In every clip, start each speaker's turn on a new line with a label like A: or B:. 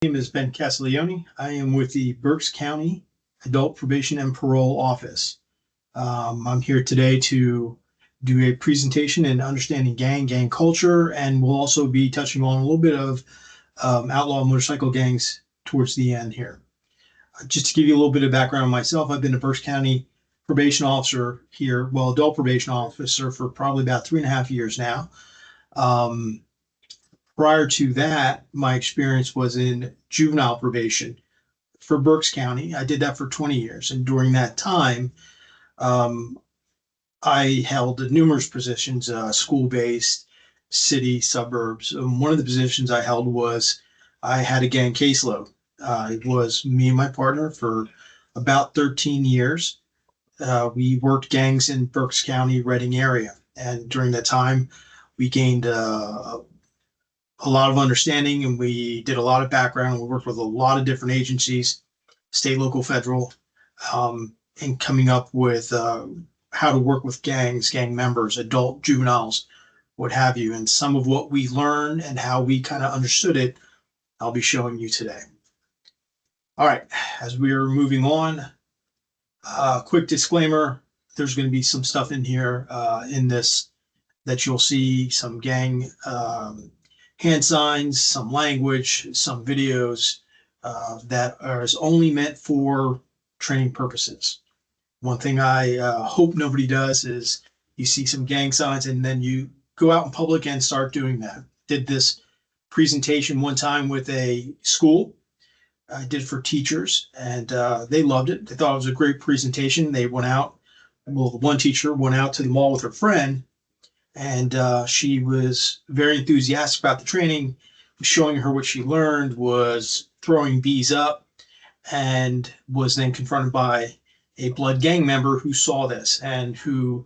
A: My name is Ben Castiglione. I am with the Berks County Adult Probation and Parole Office. I'm here today to do a presentation in understanding gang culture, and we'll also be touching on a little bit of outlaw motorcycle gangs towards the end here. Just to give you a little bit of background on myself, I've been a Berks County probation officer here, well, adult probation officer for probably about 3.5 years now. Prior to that, my experience was in juvenile probation for Berks County. I did that for 20 years. And during that time, I held numerous positions, school-based, city, suburbs. One of the positions I held was I had a gang caseload. It was me and my partner for about 13 years. We worked gangs in Berks County, Reading area. And during that time, we gained a lot of understanding, and we did a lot of background. We worked with a lot of different agencies, state, local, federal, and coming up with how to work with gangs, gang members, adult, juveniles, what have you. And some of what we learned and how we kind of understood it, I'll be showing you today. All right, as we are moving on, quick disclaimer, there's going to be some stuff in here in this that you'll see, some gang hand signs, some language, some videos that are only meant for training purposes. One thing I hope nobody does is you see some gang signs and then you go out in public and start doing that. Did this presentation one time with a school. I did for teachers, and they loved it. They thought it was a great presentation. They went out. Well, the one teacher went out to the mall with her friend, and she was very enthusiastic about the training, showing her what she learned, was throwing bees up, and was then confronted by a blood gang member who saw this and who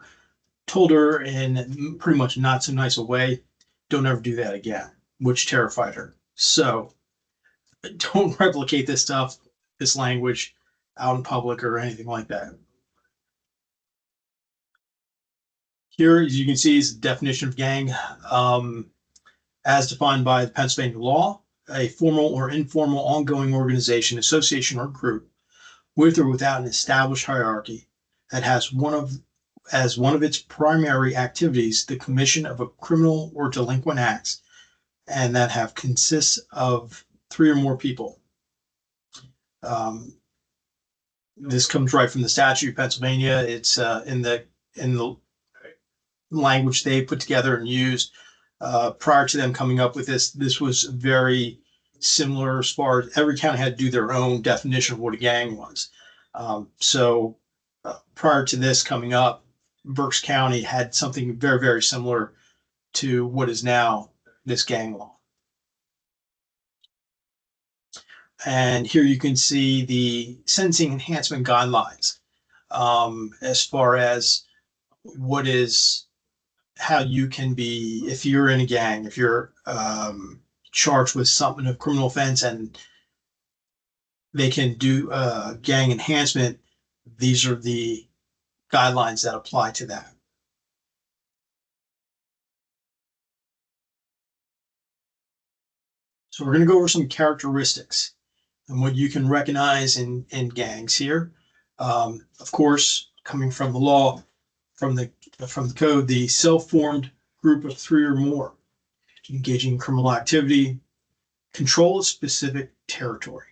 A: told her in pretty much not so nice a way, don't ever do that again, which terrified her. So don't replicate this stuff, this language out in public or anything like that. Here, as you can see, is the definition of gang as defined by the Pennsylvania law: a formal or informal ongoing organization, association, or group with or without an established hierarchy that has as one of its primary activities the commission of a criminal or delinquent acts, and that have consists of 3 or more people. This comes right from the statute, Pennsylvania. It's in the language they put together and used prior to them coming up with this. This was very similar as far as every county had to do their own definition of what a gang was. So prior to this coming up, Berks County had something very, very similar to what is now this gang law. And here you can see the sentencing enhancement guidelines as far as what is, how you can be, if you're in a gang, if you're charged with something of criminal offense and they can do gang enhancement, these are the guidelines that apply to that. So we're going to go over some characteristics and what you can recognize in gangs here. Of course, coming from the law, from the code, the self-formed group of 3 or more, engaging in criminal activity, control of specific territory,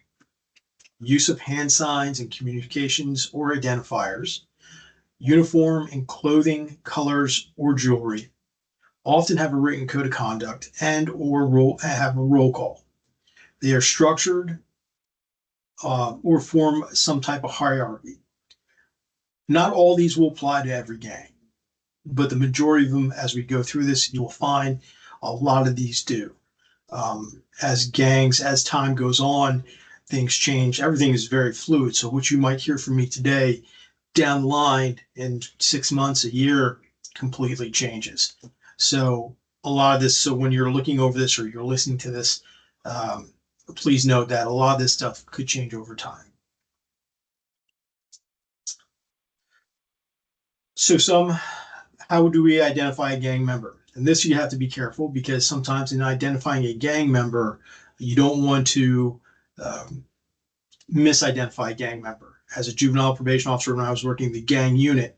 A: use of hand signs and communications or identifiers, uniform in clothing, colors, or jewelry, often have a written code of conduct and or have a roll call. They are structured or form some type of hierarchy. Not all these will apply to every gang, but the majority of them, as we go through this, you will find a lot of these do. As gangs, as time goes on, things change. Everything is very fluid. So what you might hear from me today, down the line in 6 months, a year, completely changes. So a lot of this, so when you're looking over this or you're listening to this, please note that a lot of this stuff could change over time. So how do we identify a gang member? And this you have to be careful, because sometimes in identifying a gang member, you don't want to um, misidentify a gang member. As a juvenile probation officer, when I was working the gang unit,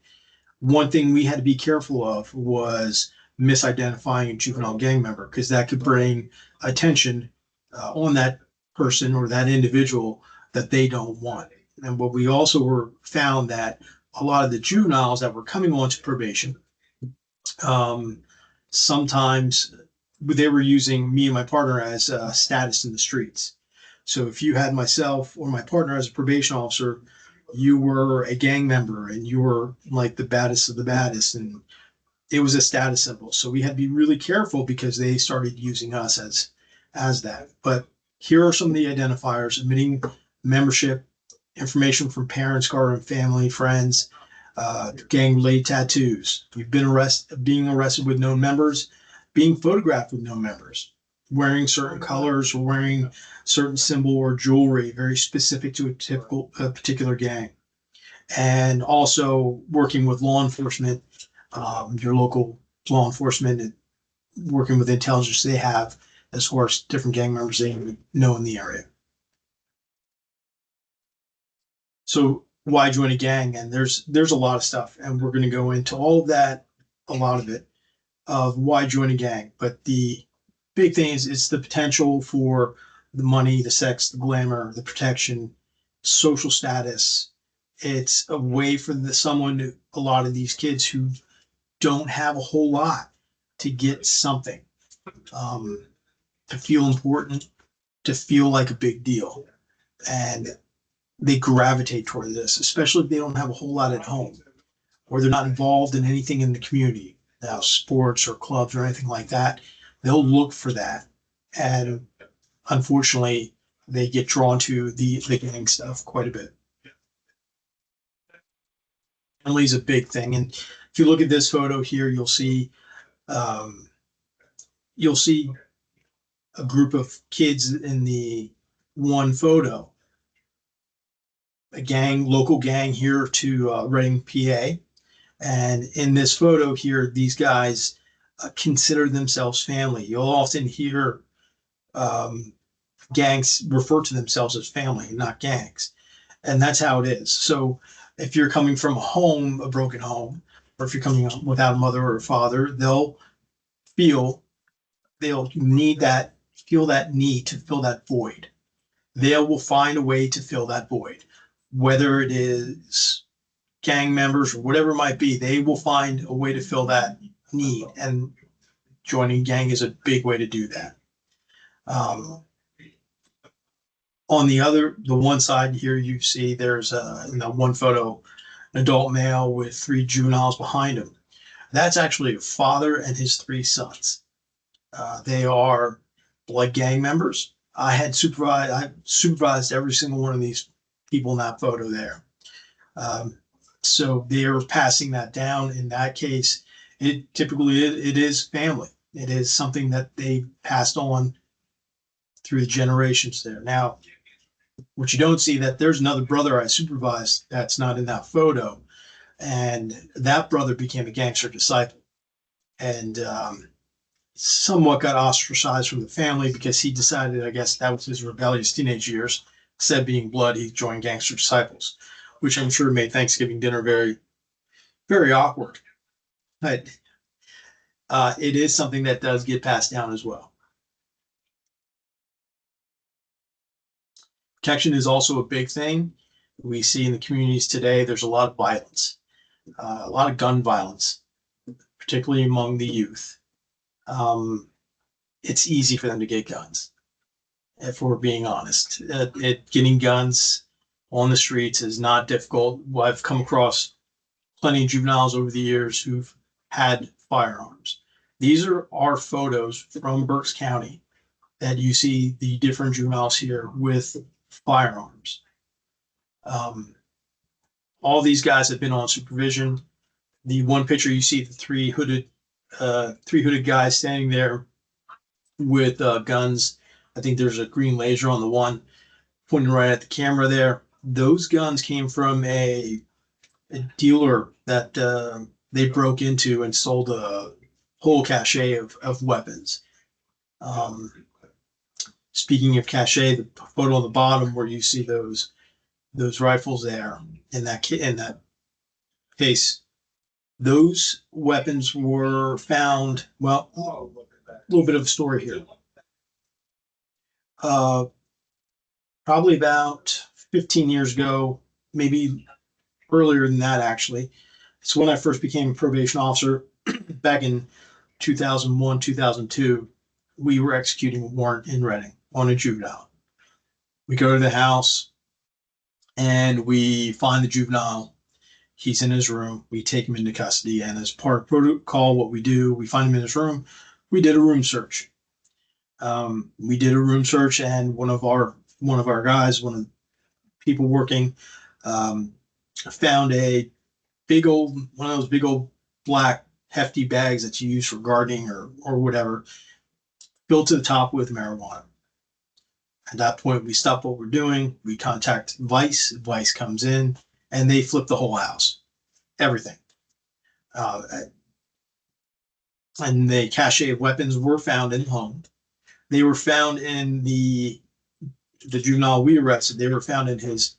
A: one thing we had to be careful of was misidentifying a juvenile gang member, because that could bring attention on that person or that individual that they don't want. And what we also were found that a lot of the juveniles that were coming onto probation, um, sometimes they were using me and my partner as status in the streets. So if you had myself or my partner as a probation officer, you were a gang member and you were like the baddest of the baddest, and it was a status symbol. So we had to be really careful because they started using us as that. But here are some of the identifiers: admitting membership, information from parents, guardian, family, friends, gang-related tattoos. You've been being arrested with known members, being photographed with known members, wearing certain colors or wearing certain symbol or jewelry very specific to a particular gang, and also working with law enforcement, your local law enforcement, and working with intelligence they have as far as different gang members they know in the area. So why join a gang? And there's a lot of stuff, and we're going to go into all of that, a lot of it, of why join a gang. But the big thing is it's the potential for the money, the sex, the glamour, the protection, social status. It's a way for a lot of these kids who don't have a whole lot, to get something, um, to feel important, to feel like a big deal. And they gravitate toward this, especially if they don't have a whole lot at home or they're not involved in anything in the community, now sports or clubs or anything like that. They'll look for that. And unfortunately, they get drawn to the gang stuff quite a bit. Family is a big thing. And if you look at this photo here, um, you'll see a group of kids in the one photo, a gang, local gang here to Reading, PA. And in this photo here, these guys consider themselves family. You'll often hear um, gangs refer to themselves as family, not gangs. And that's how it is. So if you're coming from a broken home, or if you're coming without a mother or a father, feel they'll feel that need to fill that void. They will find a way to fill that void, whether it is gang members or whatever it might be. They will find a way to fill that need, and joining gang is a big way to do that. Um, on the one side here, you see there's one photo, an adult male with three juveniles behind him. That's actually a father and his three sons. They are blood gang members. I supervised every single one of these people in that photo there. So they're passing that down. In that case, it is family. It is something that they passed on through the generations there. Now, what you don't see, that there's another brother I supervised that's not in that photo, and that brother became a gangster disciple, and somewhat got ostracized from the family because he decided, I guess that was his rebellious teenage years. Instead of being blood, he joined gangster disciples, which I'm sure made Thanksgiving dinner very, very awkward. But it is something that does get passed down as well. Protection is also a big thing. We see in the communities today, there's a lot of violence, a lot of gun violence, particularly among the youth. It's easy for them to get guns, if we're being honest. Getting guns on the streets is not difficult. I've come across plenty of juveniles over the years who've had firearms. These are our photos from Berks County that you see the different juveniles here with firearms. All these guys have been on supervision. The one picture you see, the three hooded guys standing there with guns. I think there's a green laser on the one pointing right at the camera there. Those guns came from a dealer that they broke into and sold a whole cache of weapons. Speaking of cache, the photo on the bottom where you see those rifles there in that case, those weapons were found. Well, a little bit of a story here. Uh, Probably about 15 years ago, maybe earlier than that, actually. It's when I first became a probation officer back in 2001, 2002. We were executing a warrant in Reading on a juvenile. We go to the house and we find the juvenile. He's in his room. We take him into custody. And as part of protocol, what we do, we find him in his room. We did a room search. And one of our guys, one of the people working, um, found a one of those big old black hefty bags that you use for gardening or whatever, filled to the top with marijuana. At that point, we stop what we're doing. We contact Vice. Vice comes in, and they flip the whole house, everything. Uh, and the cache of weapons were found in the home. They were found in the juvenile we arrested. They were found in his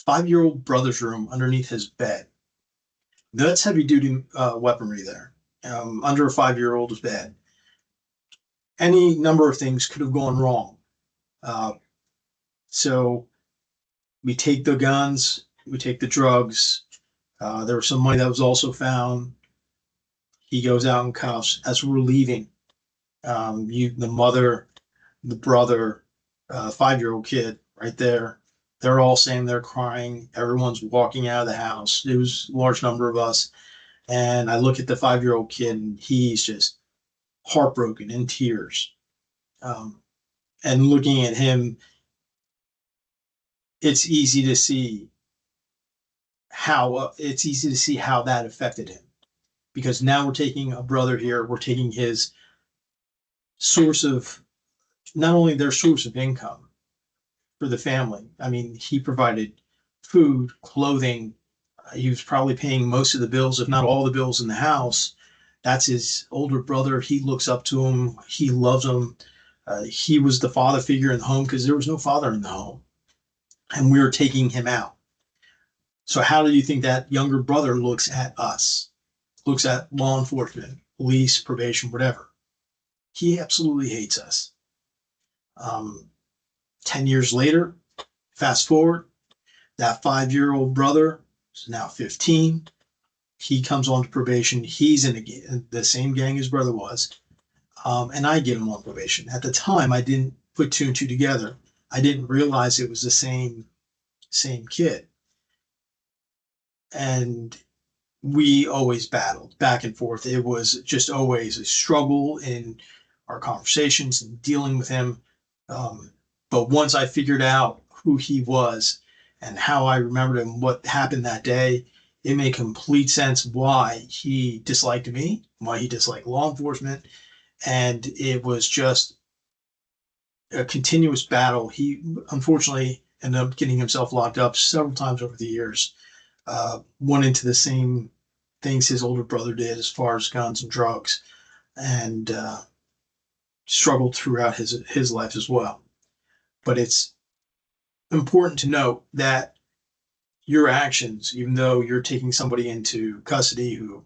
A: 5-year-old brother's room underneath his bed. That's heavy duty weaponry there. Under a 5-year-old's bed. Any number of things could have gone wrong. So we take the guns, we take the drugs. There was some money that was also found. He goes out in cuffs. As we're leaving, the mother, the brother, 5-year-old kid right there, they're all saying they're crying. Everyone's walking out of the house. It was a large number of us. And I look at the 5-year-old kid and he's just heartbroken in tears. And looking at him, it's easy to see how that affected him, because now we're taking a brother here, we're taking his source of, not only their source of income for the family. I mean, he provided food, clothing. He was probably paying most of the bills, if not all the bills in the house. That's his older brother. He looks up to him. He loves him. He was the father figure in the home because there was no father in the home. And we were taking him out. So how do you think that younger brother looks at us? Looks at law enforcement, police, probation, whatever. He absolutely hates us. 10 years later, fast forward, that 5-year-old brother is now 15. He comes on to probation. He's in the same gang his brother was. And I get him on probation. At the time, I didn't put two and two together. I didn't realize it was the same kid. And we always battled back and forth. It was just always a struggle in our conversations and dealing with him. But once I figured out who he was and how I remembered him, what happened that day, it made complete sense why he disliked me, why he disliked law enforcement. And it was just a continuous battle. He unfortunately ended up getting himself locked up several times over the years. Went into the same things his older brother did as far as guns and drugs, and struggled throughout his life as well. But it's important to note that your actions, even though you're taking somebody into custody who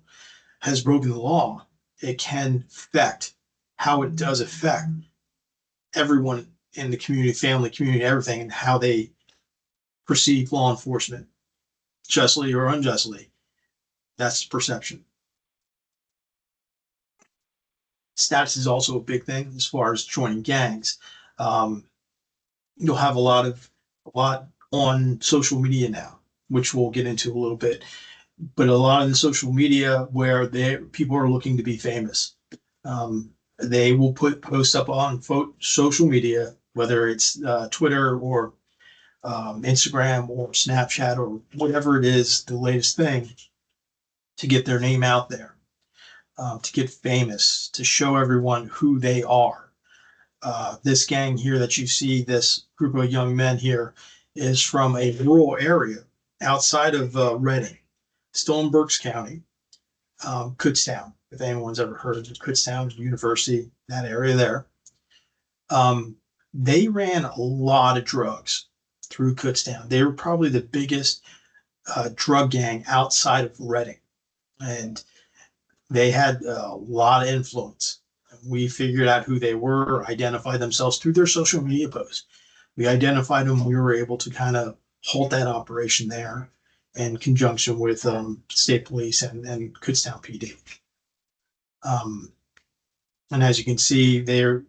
A: has broken the law, it can affect how it does affect everyone in the community, family, community, everything, and how they perceive law enforcement, justly or unjustly. That's perception. Status is also a big thing as far as joining gangs. Um, you'll have a lot on social media now, which we'll get into a little bit. But a lot of the social media where people are looking to be famous, they will put posts up on social media, whether it's Twitter or Instagram or Snapchat or whatever it is, the latest thing, to get their name out there, to get famous, to show everyone who they are. This gang here that you see, this group of young men here, is from a rural area outside of Reading, still in Berks County, Kutztown. If anyone's ever heard of Kutztown University, that area there. Um, they ran a lot of drugs through Kutztown. They were probably the biggest drug gang outside of Reading, and they had a lot of influence. We figured out who they were, identified themselves through their social media posts. We identified them. We were able to kind of halt that operation there in conjunction with state police and Kutztown PD. Um, and as you can see, they're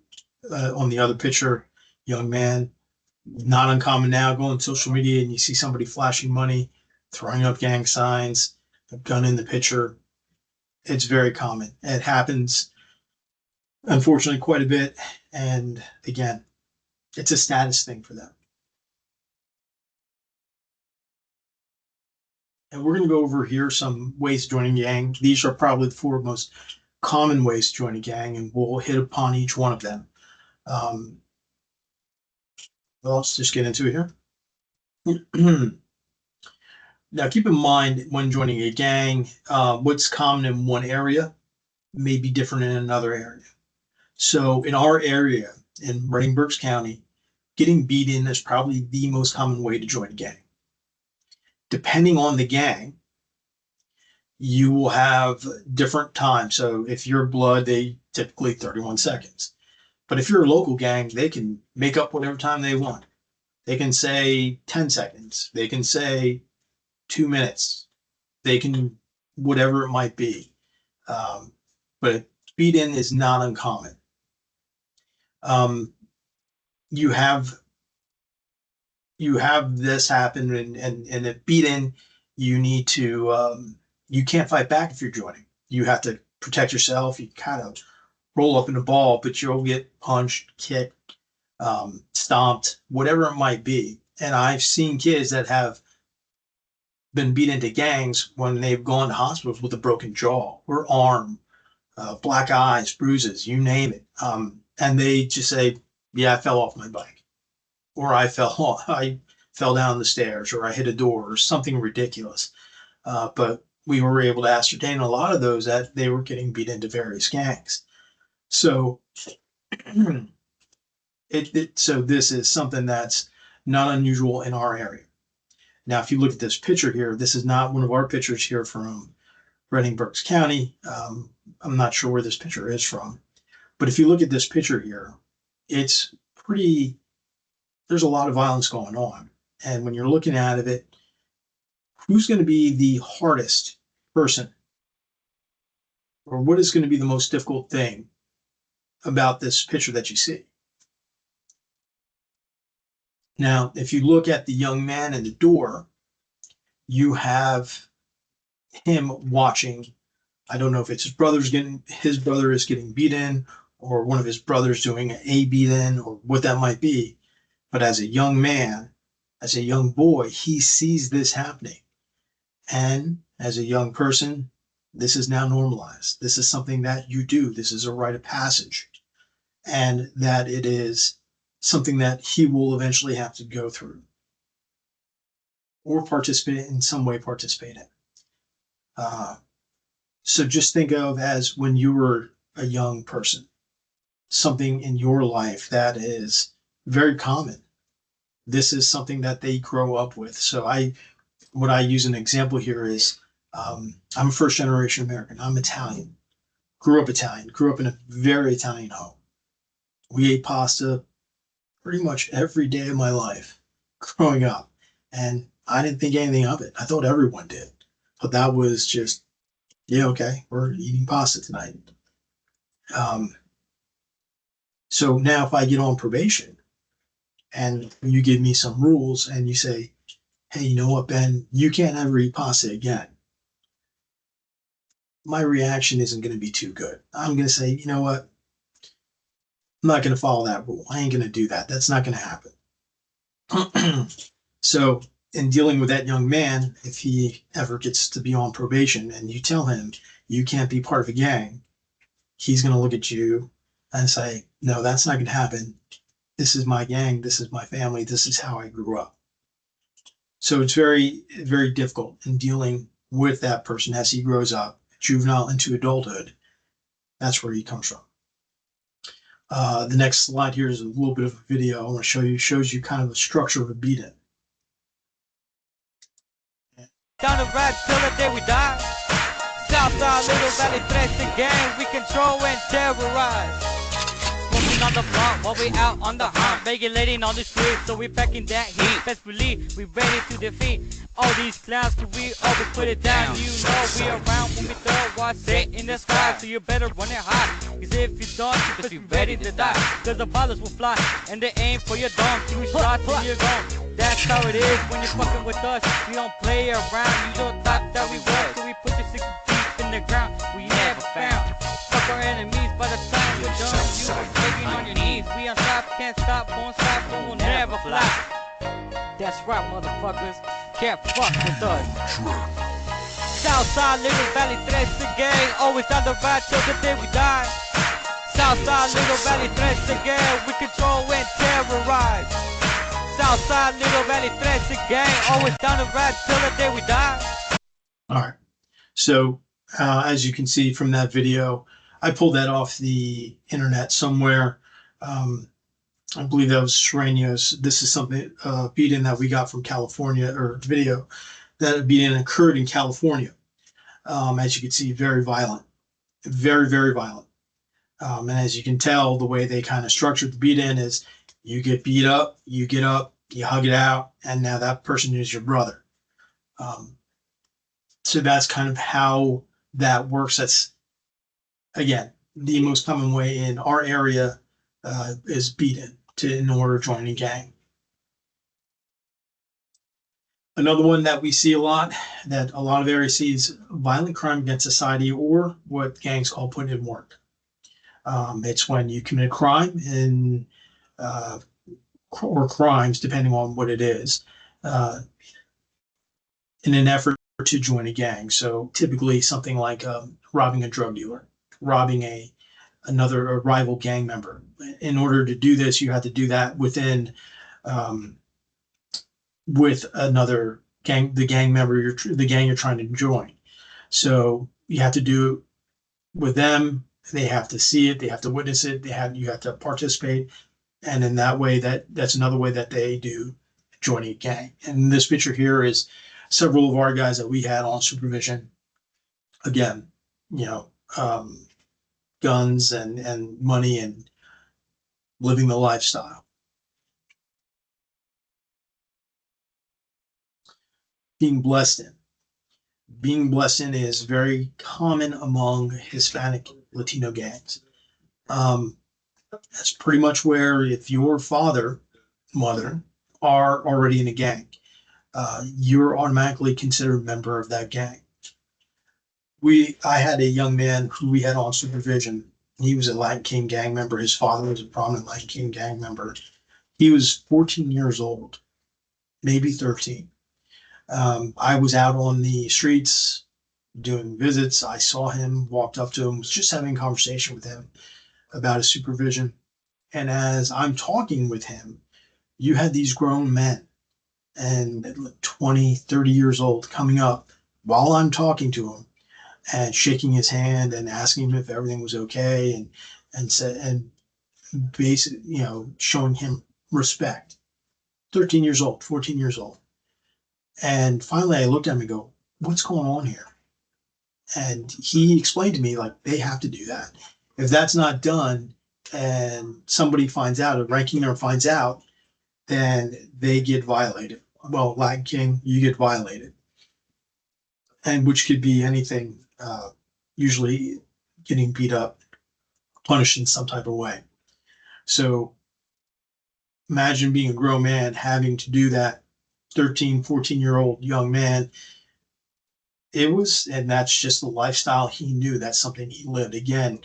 A: on the other picture, young man, not uncommon now, go on social media and you see somebody flashing money, throwing up gang signs, a gun in the picture. It's very common. It happens, unfortunately, quite a bit. And again, it's a status thing for them. And we're going to go over here some ways to join a gang. These are probably the four most common ways to join a gang, and we'll hit upon each one of them. Well, let's just get into it here. Now, keep in mind when joining a gang, what's common in one area may be different in another area. So, in our area in Reading Berks County, getting beat in is probably the most common way to join a gang. Depending on the gang, you will have different times. So, if you're blood, they typically 31 seconds. But if you're a local gang, they can make up whatever time they want. They can say 10 seconds. They can say 2 minutes. They can, whatever it might be. But beat in is not uncommon. Um, you have this happen, and at beat in, you need to you can't fight back if you're joining. You have to protect yourself. You kind of roll up in a ball, but you'll get punched, kicked, stomped, whatever it might be. And I've seen kids that have been beat into gangs when they've gone to hospitals with a broken jaw or arm, black eyes, bruises, you name it. And they just say, "Yeah, I fell off my bike, or I fell down the stairs, or I hit a door, or something ridiculous." But we were able to ascertain a lot of those that they were getting beat into various gangs. So, so this is something that's not unusual in our area. Now, if you look at this picture here, this is not one of our pictures here from Reading Berks County. I'm not sure where this picture is from, but if you look at this picture here, it's pretty, there's a lot of violence going on. And when you're looking at it, who's going to be the hardest person, or what is going to be the most difficult thing about this picture that you see? Now, if you look at the young man in the door, you have him watching. I don't know if it's his brother is getting beat in, or one of his brothers doing a beat in, or what that might be. But as a young man, as a young boy, he sees this happening. And as a young person, this is now normalized. This is something that you do. This is a rite of passage. And that it is something that he will eventually have to go through or participate in some way, participate in. So just think of as when you were a young person, something in your life that is very common. This is something that they grow up with. So what I use an example here is, I'm a first generation American. I'm Italian, grew up in a very Italian home. We ate pasta pretty much every day of my life growing up. And I didn't think anything of it. I thought everyone did. But that was just, yeah, okay, we're eating pasta tonight. Um, so now if I get on probation and you give me some rules and you say, "Hey, you know what, Ben, you can't ever eat pasta again," my reaction isn't going to be too good. I'm going to say, "You know what? I'm not going to follow that rule. I ain't going to do that. That's not going to happen." So, in dealing with that young man, if he ever gets to be on probation and you tell him you can't be part of a gang, he's going to look at you and say, "No, that's not going to happen. This is my gang. This is my family. This is how I grew up." So it's very, very difficult in dealing with that person as he grows up, juvenile into adulthood. That's where he comes from. The next slide here is a little bit of a video I want to show you. It shows you kind of the structure of a beat-in.
B: Down the ride till the day we die. Southside, Little Valley threats the gang. We control and terrorize. Smoking on the blunt while we out on the hunt. Regulating on the streets, so we packing that heat. Best believe we ready to defeat all these clowns, cause we always put it down. You know we around when we throw what's it in the sky. So you better run it hot, cause if you don't, you just be ready to die. Cause the bullets will fly, and they aim for your dome. 2 shots and you're gone. That's how it is when you're fucking with us. We don't play around, you don't thought that we would. So we put your 6 deep in the ground, we never found. Fuck our enemies by the time we're done. You were begging on your knees. We on top, can't stop, won't stop, but we'll never fly. That's right, motherfuckers. Can't fuck with us. Southside, Little Valley threats the gang. Always on the ride till the day we die. Southside, Little Valley threats the gang. We control and terrorize. Southside, Little Valley threats the gang. Always down the ride till the day we die.
A: All right. So as you can see from that video, I pulled that off the internet somewhere. I believe that was Serenios. This is something beat-in that we got from California, or video that beat-in occurred in California. As you can see, very violent, very, very violent. And as you can tell, the way they kind of structured the beat-in is you get beat up, you get up, you hug it out, and now that person is your brother. So that's kind of how that works. That's, again, the most common way in our area is beat-in in order to join a gang. Another one that we see a lot, that a lot of areas see, is violent crime against society, or what gangs call putting in work. It's when you commit a crime or crimes, depending on what it is, in an effort to join a gang. So typically something like robbing a drug dealer, robbing a rival gang member. In order to do this, you have to do that within with another gang, the gang member, the gang you're trying to join. So you have to do it with them. They have to see it. They have to witness it. You have to participate, and in that way, that's another way that they do joining a gang. And this picture here is several of our guys that we had on supervision. Again, guns and money and living the lifestyle. Being blessed in is very common among Hispanic Latino gangs. That's pretty much where, if your mother are already in a gang, you're automatically considered a member of that gang. I had a young man who we had on supervision. He was a Latin King gang member. His father was a prominent Latin King gang member. He was 14 years old, maybe 13. I was out on the streets doing visits. I saw him, walked up to him, was just having a conversation with him about his supervision. And as I'm talking with him, you had these grown men and 20, 30 years old coming up while I'm talking to him and shaking his hand and asking him if everything was okay, and basically, showing him respect. 13 years old, 14 years old. And finally I looked at him and go, what's going on here? And he explained to me, like, they have to do that. If that's not done and somebody finds out, a ranking member finds out, then they get violated. Well, Latin King, you get violated. And which could be anything, usually getting beat up, punished in some type of way. So imagine being a grown man having to do that. 13, 14-year-old young man. And that's just the lifestyle he knew. That's something he lived. Again,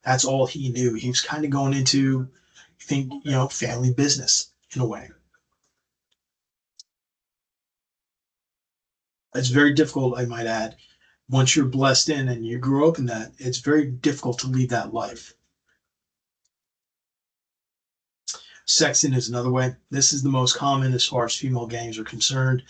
A: that's all he knew. He was kind of going into, family business in a way. It's very difficult, I might add. Once you're blessed in and you grew up in that, it's very difficult to leave that life. Sexting is another way. This is the most common as far as female gangs are concerned.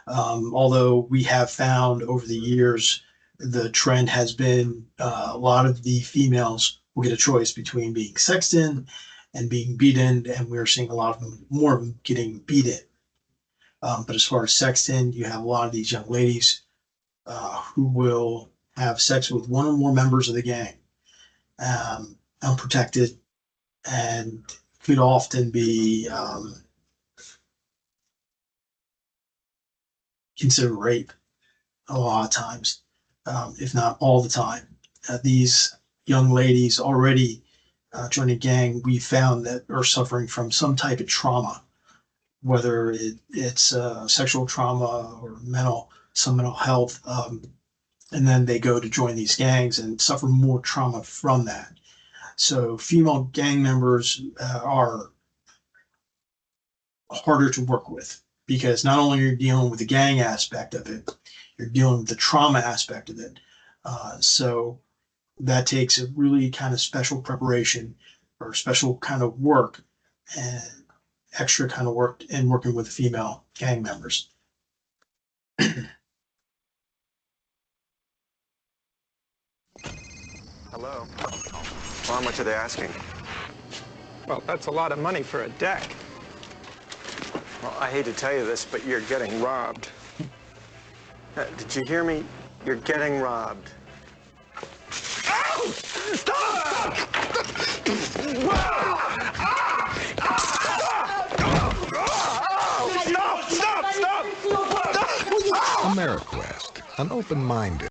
A: Although we have found over the years, the trend has been a lot of the females will get a choice between being sexed in and being beaten, and we're seeing a lot of them, more of them getting beaten. But as far as sexed in, you have a lot of these young ladies who will have sex with one or more members of the gang, unprotected, and could often be considered rape a lot of times, if not all the time. These young ladies already joining a gang, we found that are suffering from some type of trauma, whether it's sexual trauma or some mental health, and then they go to join these gangs and suffer more trauma from that. So female gang members are harder to work with because not only are you dealing with the gang aspect of it, you're dealing with the trauma aspect of it. So that takes a really kind of special preparation or special kind of work and extra kind of work in working with female gang members.
C: Hello. Well, how much are they asking?
D: Well, that's a lot of money for a deck.
C: Well, I hate to tell you this, but you're getting robbed. Did you hear me? You're getting robbed.
D: Ow! Stop!
E: AmeriQuest, an open-minded.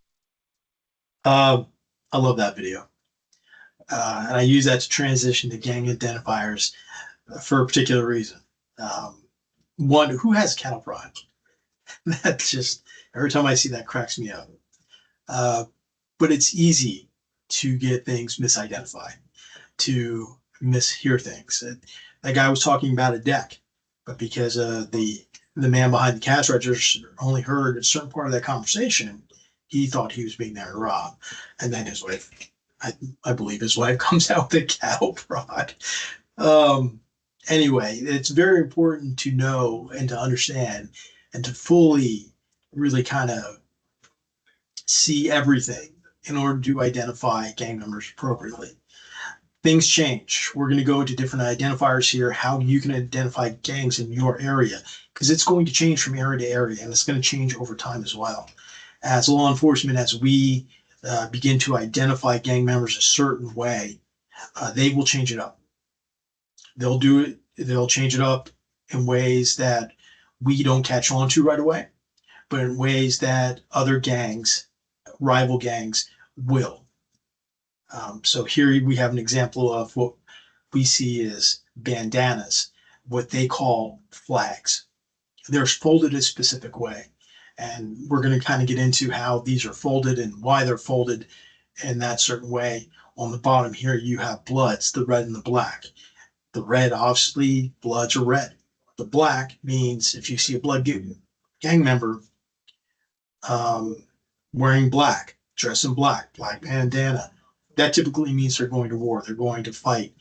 A: I love that video. And I use that to transition to gang identifiers for a particular reason. One, who has cattle prod? That's just, every time I see that cracks me up. But it's easy to get things misidentified, to mishear things. That guy was talking about a deck, but because the man behind the cash register only heard a certain part of that conversation, he thought he was being there to rob. And then his wife, I believe his wife comes out with a cattle prod. Anyway, it's very important to know and to understand and to fully really kind of see everything in order to identify gang members appropriately. Things change. We're going to go into different identifiers here, how you can identify gangs in your area, because it's going to change from area to area, and it's going to change over time as well. As law enforcement, as we begin to identify gang members a certain way, they will change it up. They'll do it. They'll change it up in ways that we don't catch on to right away, but in ways that other gangs, rival gangs, will. So here we have an example of what we see as bandanas, what they call flags. They're folded a specific way. And we're going to kind of get into how these are folded and why they're folded in that certain way. On the bottom here, you have bloods, the red and the black. The red, obviously, bloods are red. The black means if you see a blood gang member wearing black, dressed in black, black bandana, that typically means they're going to war. They're going to fight.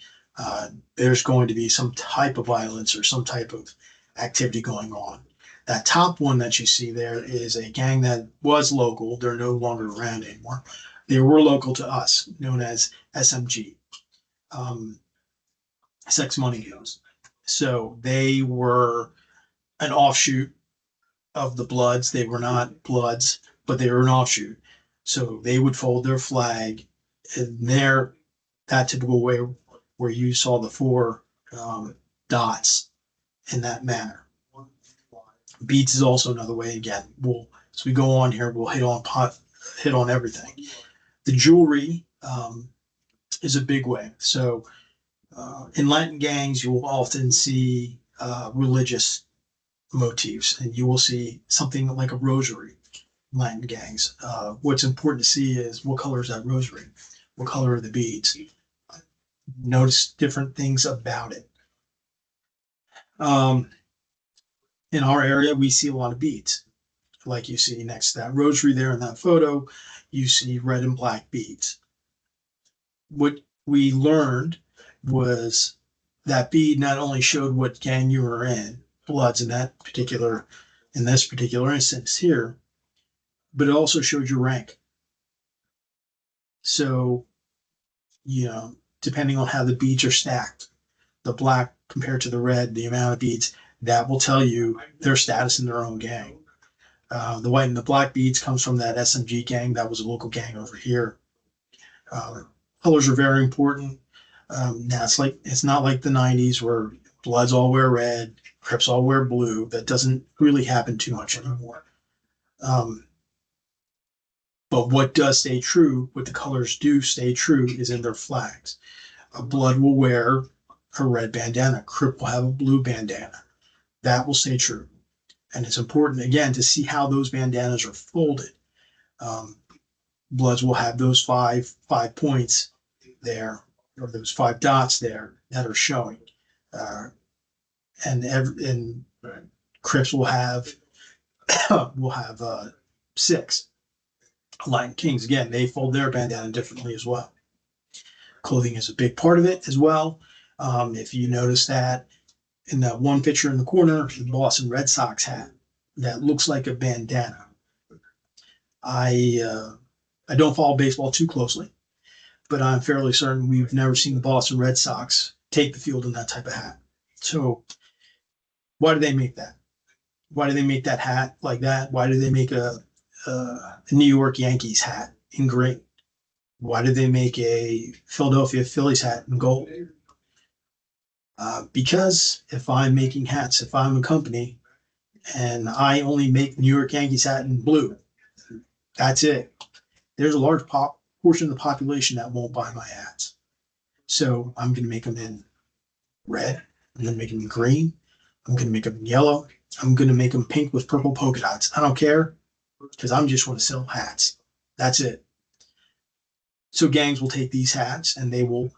A: There's going to be some type of violence or some type of activity going on. That top one that you see there is a gang that was local. They're no longer around anymore. They were local to us, known as SMG, Sex Money Gangs. So they were an offshoot of the Bloods. They were not Bloods, but they were an offshoot. So they would fold their flag in that typical way where you saw the four dots in that manner. Beads is also another way. Again, as we go on here, we'll hit on everything. The jewelry is a big way. So in Latin gangs, you will often see religious motifs, and you will see something like a rosary in Latin gangs. What's important to see is what color is that rosary? What color are the beads? Notice different things about it. In our area, we see a lot of beads. Like you see next to that rosary there in that photo, you see red and black beads. What we learned was that bead not only showed what gang you were in, Bloods in this particular instance here, but it also showed your rank. So depending on how the beads are stacked, the black compared to the red, the amount of beads, that will tell you their status in their own gang. The white and the black beads comes from that SMG gang. That was a local gang over here. Uh, Colors are very important. Now it's not like the '90s where Bloods all wear red, Crips all wear blue. That doesn't really happen too much anymore. Um, but what does stay true, what the colors do stay true, is in their flags. A Blood will wear a red bandana. Crip will have a blue bandana. That will stay true. And it's important again to see how those bandanas are folded. Um, Bloods will have those five points there, or those 5 dots there that are showing, and Crips will have will have 6. Latin Kings again, they fold their bandana differently as well. Clothing is a big part of it as well. If you notice that in that one picture in the corner, the Boston Red Sox hat that looks like a bandana. I don't follow baseball too closely, but I'm fairly certain we've never seen the Boston Red Sox take the field in that type of hat. So why do they make that? Why do they make that hat like that? Why do they make a New York Yankees hat in green? Why do they make a Philadelphia Phillies hat in gold? Because if I'm making hats, if I'm a company and I only make New York Yankees hat in blue, that's it. There's a large portion of the population that won't buy my hats. So I'm going to make them in red. I'm going to make them in green. I'm going to make them in yellow. I'm going to make them pink with purple polka dots. I don't care because I'm just want to sell hats. That's it. So gangs will take these hats and they will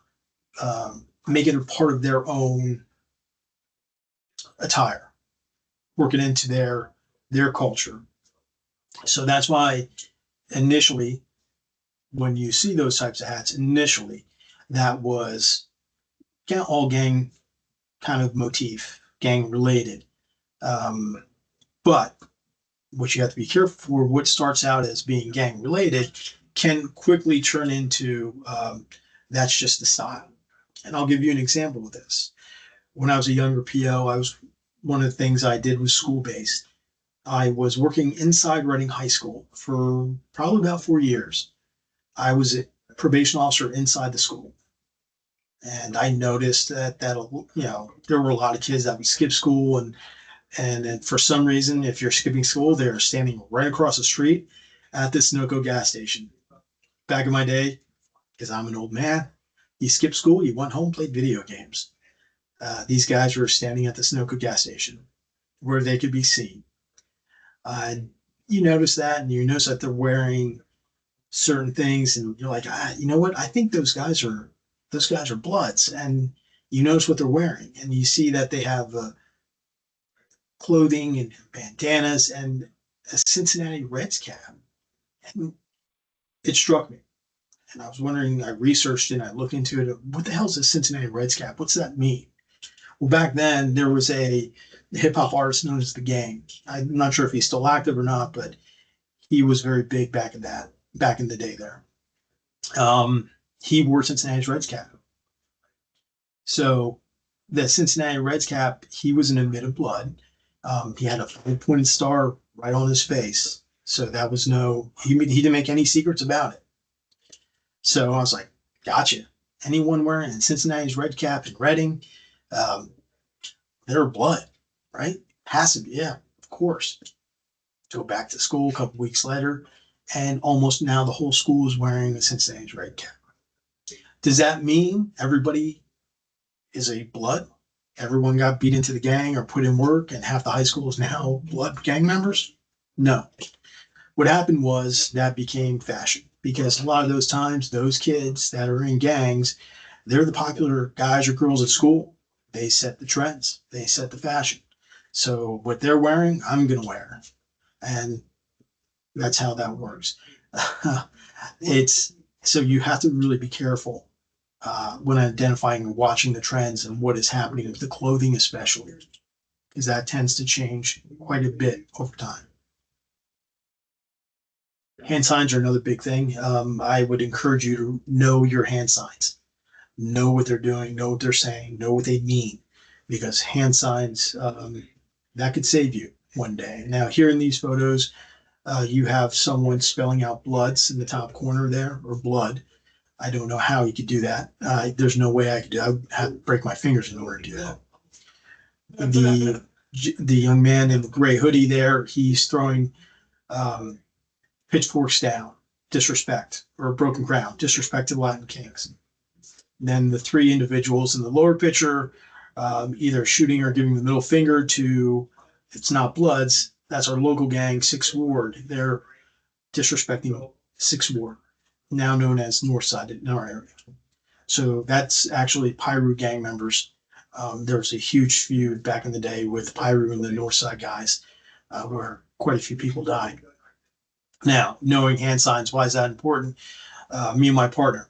A: make it a part of their own attire, work it into their culture. So that's why initially, when you see those types of hats, initially that was all gang kind of motif, gang related. But what you have to be careful for, what starts out as being gang related can quickly turn into that's just the style. And I'll give you an example of this. When I was a younger PO, one of the things I did was school based. I was working inside Reading High School for probably about 4 years. I was a probation officer inside the school. And I noticed that there were a lot of kids that would skip school and for some reason, if you're skipping school, they're standing right across the street at the Sunoco gas station. Back in my day, because I'm an old man, you skipped school, you went home, played video games. These guys were standing at the Sunoco gas station where they could be seen. You notice that, and you notice that they're wearing certain things, and you're like, you know what? I think those guys are Bloods, and you notice what they're wearing, and you see that they have clothing and bandanas and a Cincinnati Reds cap. And it struck me, and I was wondering. I researched it, I looked into it. What the hell is a Cincinnati Reds cap? What's that mean? Well, back then there was a hip hop artist known as The Game. I'm not sure if he's still active or not, but he was very big back in the day there. He wore Cincinnati Reds cap. So the Cincinnati Reds cap, he was an admitted Blood. He had a 5-pointed star right on his face. So that was he didn't make any secrets about it. So I was like, gotcha. Anyone wearing a Cincinnati's red cap in Reading, they're Blood, right? Has to be, yeah, of course. Go back to school a couple weeks later, and almost now the whole school is wearing a Cincinnati's red cap. Does that mean everybody is a Blood? Everyone got beat into the gang or put in work, and half the high school is now Blood gang members? No. What happened was that became fashion, because a lot of those times, those kids that are in gangs, they're the popular guys or girls at school. They set the trends. They set the fashion. So what they're wearing, I'm going to wear. And that's how that works. So you have to really be careful when identifying and watching the trends and what is happening with the clothing, especially, because that tends to change quite a bit over time. Hand signs are another big thing. I would encourage you to know your hand signs, know what they're doing, know what they're saying, know what they mean, because hand signs that could save you one day. Now, here in these photos, you have someone spelling out bloods in the top corner there, or blood. I don't know how you could do that. There's no way I could do. I would have to break my fingers in order to do that. The young man in the gray hoodie there, he's throwing um, pitchforks down, disrespect, or broken ground, disrespect to the Latin Kings. Then the three individuals in the lower picture, either shooting or giving the middle finger to, it's not Bloods, that's our local gang, Sixth Ward. They're disrespecting Sixth Ward, now known as Northside in our area. So that's actually Piru gang members. There was a huge feud back in the day with Piru and the Northside guys, where quite a few people died. Now, knowing hand signs, why is that important? Me and my partner,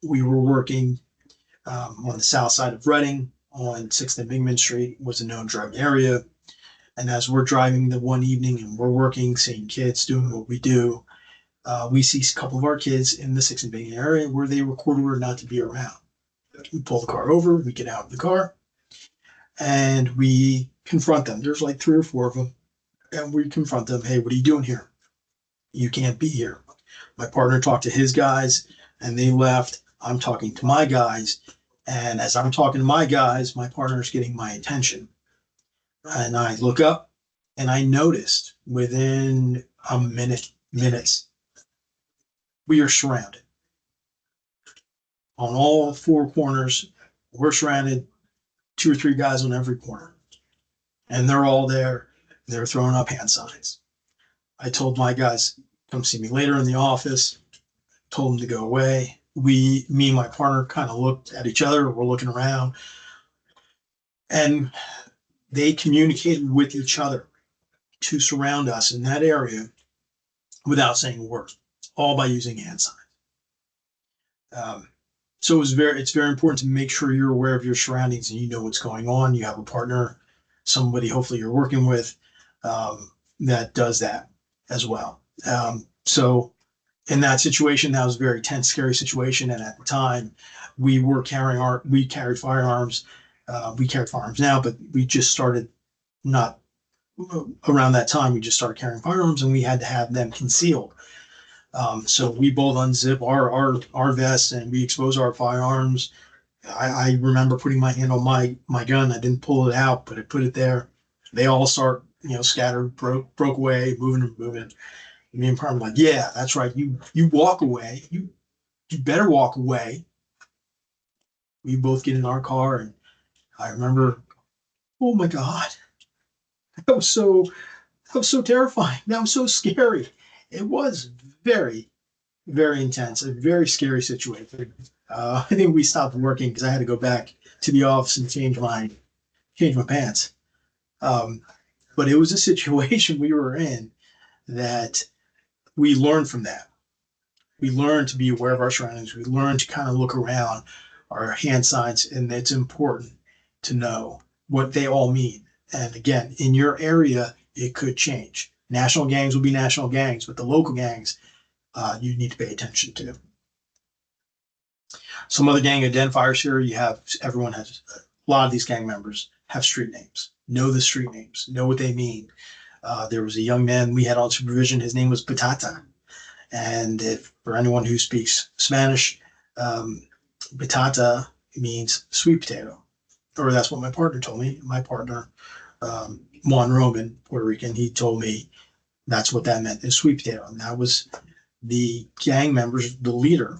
A: we were working on the south side of Reading on 6th and Bingman Street, was a known drug area. And as we're driving the one evening and we're working, seeing kids doing what we do, we see a couple of our kids in the 6th and Bingman area where they were ordered not to be around. We pull the car over, we get out of the car, and we confront them. There's like 3 or 4 of them. And we confront them. Hey, what are you doing here? You can't be here. My partner talked to his guys and they left. I'm talking to my guys. And as I'm talking to my guys, my partner's getting my attention. And I look up and I noticed within a minutes, we are surrounded on all 4 corners. We're surrounded, 2 or 3 guys on every corner. And they're all there. They're throwing up hand signs. I told my guys, come see me later in the office, told them to go away. Me and my partner kind of looked at each other. We're looking around and they communicated with each other to surround us in that area without saying a word, all by using hand signs. So it's very important to make sure you're aware of your surroundings and you know what's going on. You have a partner, somebody hopefully you're working with, that does that as well. So in that situation, that was a very tense, scary situation. And at the time, we carried firearms. We carried firearms now, but we just started not around that time. We just started carrying firearms, and we had to have them concealed. So we both unzip our vests and we expose our firearms. I remember putting my hand on my gun. I didn't pull it out, but I put it there. They all start, scattered, broke away, moving. Me and partner like, yeah, that's right. You walk away. You better walk away. We both get in our car, and I remember, oh my God, that was so terrifying. That was so scary. It was very, very intense, a very scary situation. I think we stopped working because I had to go back to the office and change my pants. But it was a situation we were in that we learned from that. We learned to be aware of our surroundings. We learned to kind of look around our hand signs, and it's important to know what they all mean. And again, in your area, it could change. National gangs will be national gangs, but the local gangs, you need to pay attention to. Some other gang identifiers here. Everyone has, a lot of these gang members have street names. Know the street names. Know what they mean. There was a young man we had on supervision. His name was Batata. And for anyone who speaks Spanish, batata means sweet potato, or that's what my partner told me. My partner, Juan Roman, Puerto Rican, he told me that's what that meant, is sweet potato. And that was the gang members, the leader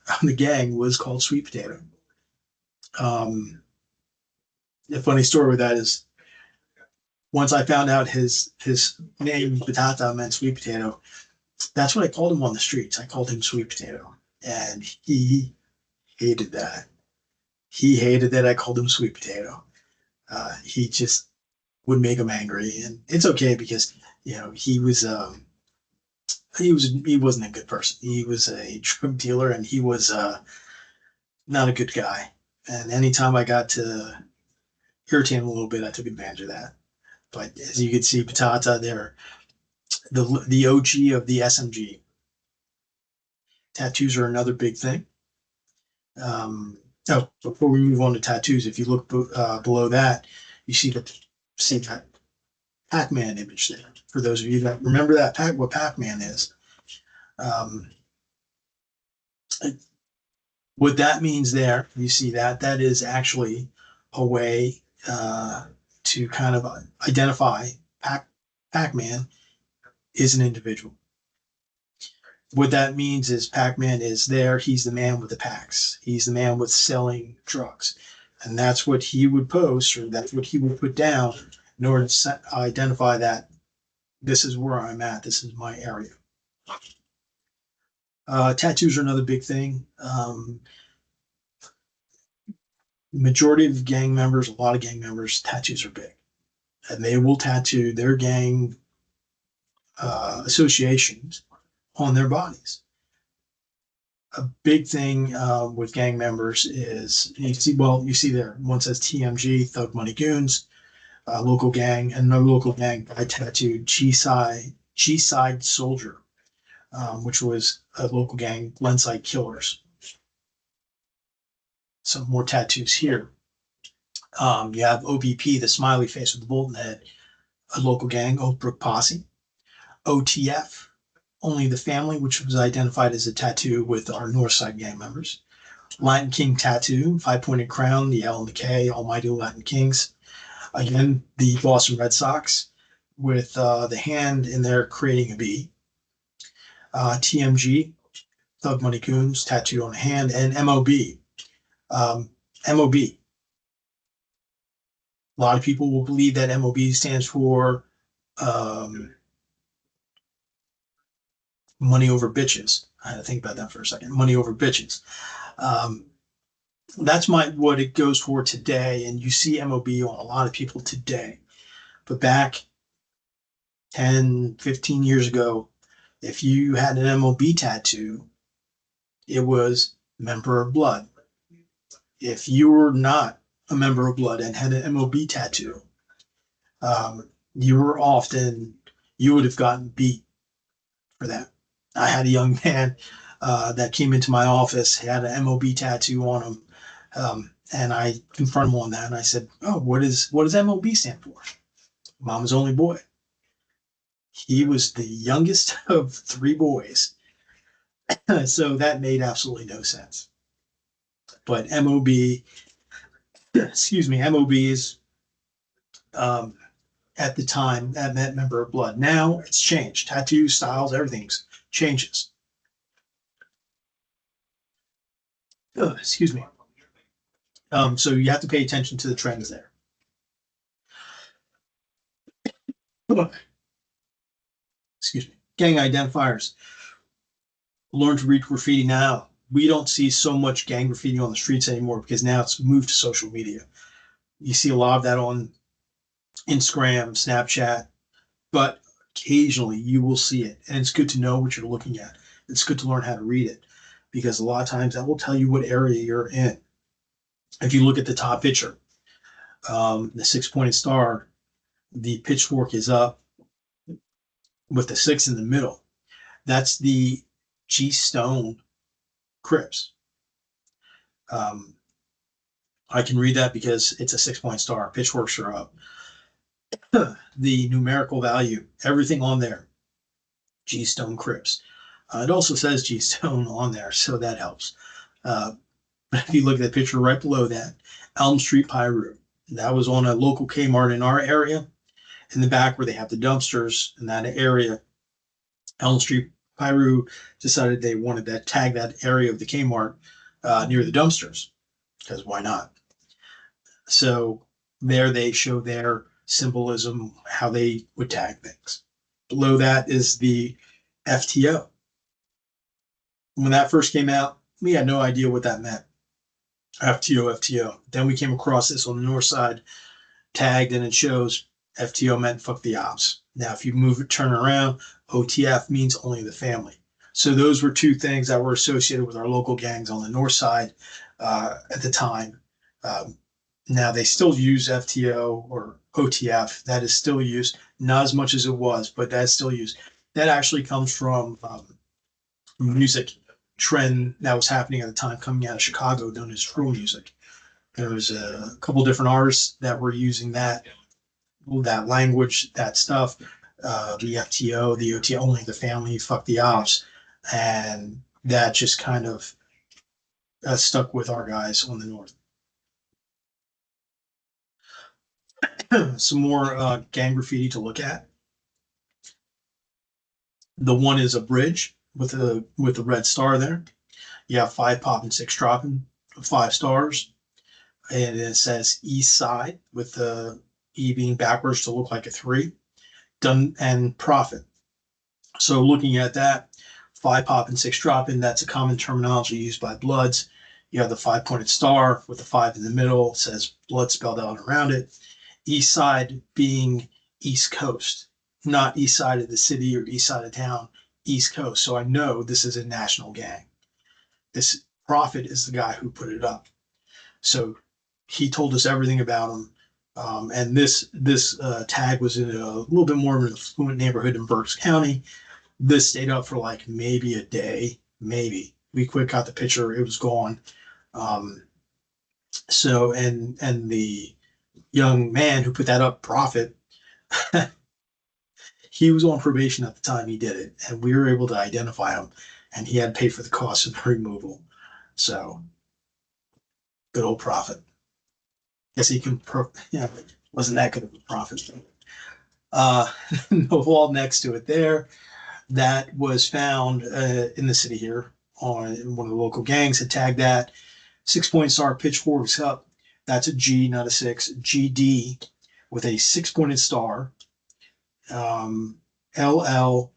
A: of the gang was called Sweet Potato. The funny story with that is once I found out his name, Batata, meant sweet potato, that's what I called him on the streets. I called him Sweet Potato. And he hated that. He hated that I called him Sweet Potato. He just would make him angry. And it's okay because, he wasn't a good person. He was a drug dealer and he was not a good guy. And anytime I got to irritate him a little bit, I took advantage of that. But as you can see, Patata there, the OG of the SMG. Tattoos are another big thing. Oh, before we move on to tattoos, if you look below that, you see that Pac-Man image there. For those of you that remember that what Pac-Man is, um, what that means there, you see that is actually a way to kind of identify Pac-Man is an individual. What that means is Pac-Man is there. He's the man with the packs. He's the man with selling drugs. And that's what he would post, or that's what he would put down in order to identify that this is where I'm at. This is my area. Tattoos are another big thing. Majority of gang members, a lot of gang members, tattoos are big. And they will tattoo their gang associations on their bodies. A big thing with gang members is you see there one says TMG, Thug Money Goons, local gang, and no local gang. I tattooed G-Side Soldier, which was a local gang, Glenside Killers. Some more tattoos here. You have OBP, the smiley face with the bullet head, a local gang, Oak Brook Posse. OTF, Only the Family, which was identified as a tattoo with our Northside gang members. Latin King Tattoo, 5-pointed crown, the L and the K, Almighty Latin Kings. Again, the Boston Red Sox with the hand in there creating a B. TMG, Thug Money Goons, tattoo on the hand, and MOB. MOB. A lot of people will believe that MOB stands for money over bitches. I had to think about that for a second. Money over bitches. That's what it goes for today. And you see MOB on a lot of people today. But back 10, 15 years ago, if you had an MOB tattoo, it was member of blood. If you were not a member of blood and had an MOB tattoo, you would have gotten beat for that. I had a young man that came into my office, had an MOB tattoo on him, and I confronted him on that. And I said, "Oh, what does MOB stand for?" Mama's only boy. He was the youngest of 3 boys, so that made absolutely no sense. But MOB, excuse me, MOB is at the time that meant member of blood. Now it's changed. Tattoo styles, everything's changes. Excuse me. So you have to pay attention to the trends there. Excuse me. Gang identifiers. Learn to read graffiti now. We don't see so much gang graffiti on the streets anymore because now it's moved to social media. You see a lot of that on Instagram, Snapchat, but occasionally you will see it. And it's good to know what you're looking at. It's good to learn how to read it because a lot of times that will tell you what area you're in. If you look at the top picture, the 6-pointed star, the pitchfork is up with the 6 in the middle. That's the G-Stone Crips. I can read that because it's a 6-point star. Pitchforks are up. The numerical value, everything on there, G-Stone Crips. It also says G-Stone on there, so that helps. But if you look at the picture right below that, Elm Street Pyru. That was on a local Kmart in our area. In the back where they have the dumpsters in that area, Elm Street Pyru decided they wanted to tag that area of the Kmart near the dumpsters, because why not? So there they show their symbolism, how they would tag things. Below that is the FTO. When that first came out, we had no idea what that meant. FTO. Then we came across this on the north side, tagged, and it shows FTO meant fuck the ops. Now, if you turn around, OTF means only the family. So those were 2 things that were associated with our local gangs on the north side at the time. Now they still use FTO or OTF. That is still used, not as much as it was, but that's still used. That actually comes from music trend that was happening at the time coming out of Chicago known as drill music. There was a couple different artists that were using that language, that stuff, the FTO, the OT, only the family, fuck the ops, and that just kind of stuck with our guys on the north. Some more gang graffiti to look at. The one is a bridge with a red star there. You have 5 popping, 6 dropping, 5 stars, and it says East Side with the E being backwards to look like a 3. Done and profit. So looking at that, 5 popping, 6 dropping, that's a common terminology used by Bloods. You have the 5-pointed star with the 5 in the middle, it says Blood spelled out around it. East Side being East Coast, not East Side of the city or East Side of town, East Coast. So I know this is a national gang. This Prophet is the guy who put it up. So he told us everything about him. And this tag was in a little bit more of an affluent neighborhood in Berks County. This stayed up for like maybe a day, maybe. We quick got the picture, it was gone. So and the young man who put that up, Prophet, he was on probation at the time he did it, and we were able to identify him, and he had to pay for the cost of the removal. So good old Prophet. Guess he can, yeah, wasn't that good of a prophet. The wall next to it there, that was found in the city here on one of the local gangs had tagged that 6-point star pitchforks up. That's a G, not a 6. GD with a 6-pointed star. LLLUWK.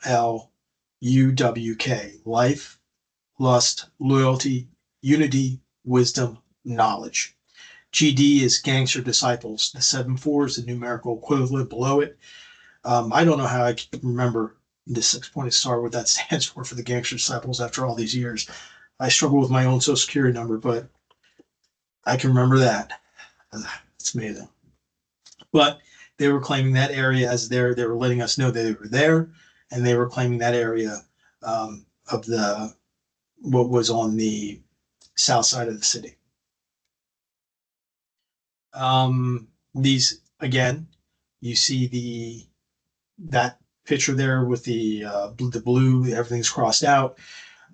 A: Life, lust, loyalty, unity, wisdom, knowledge. GD is Gangster Disciples. The 7-4 is the numerical equivalent below it. I don't know how I can remember the 6-pointed star, what that stands for the Gangster Disciples after all these years. I struggle with my own social security number, but I can remember that. It's amazing. But they were claiming that area as there. They were letting us know that they were there, and they were claiming that area of what was on the south side of the city. These again, you see that picture there with the blue, everything's crossed out.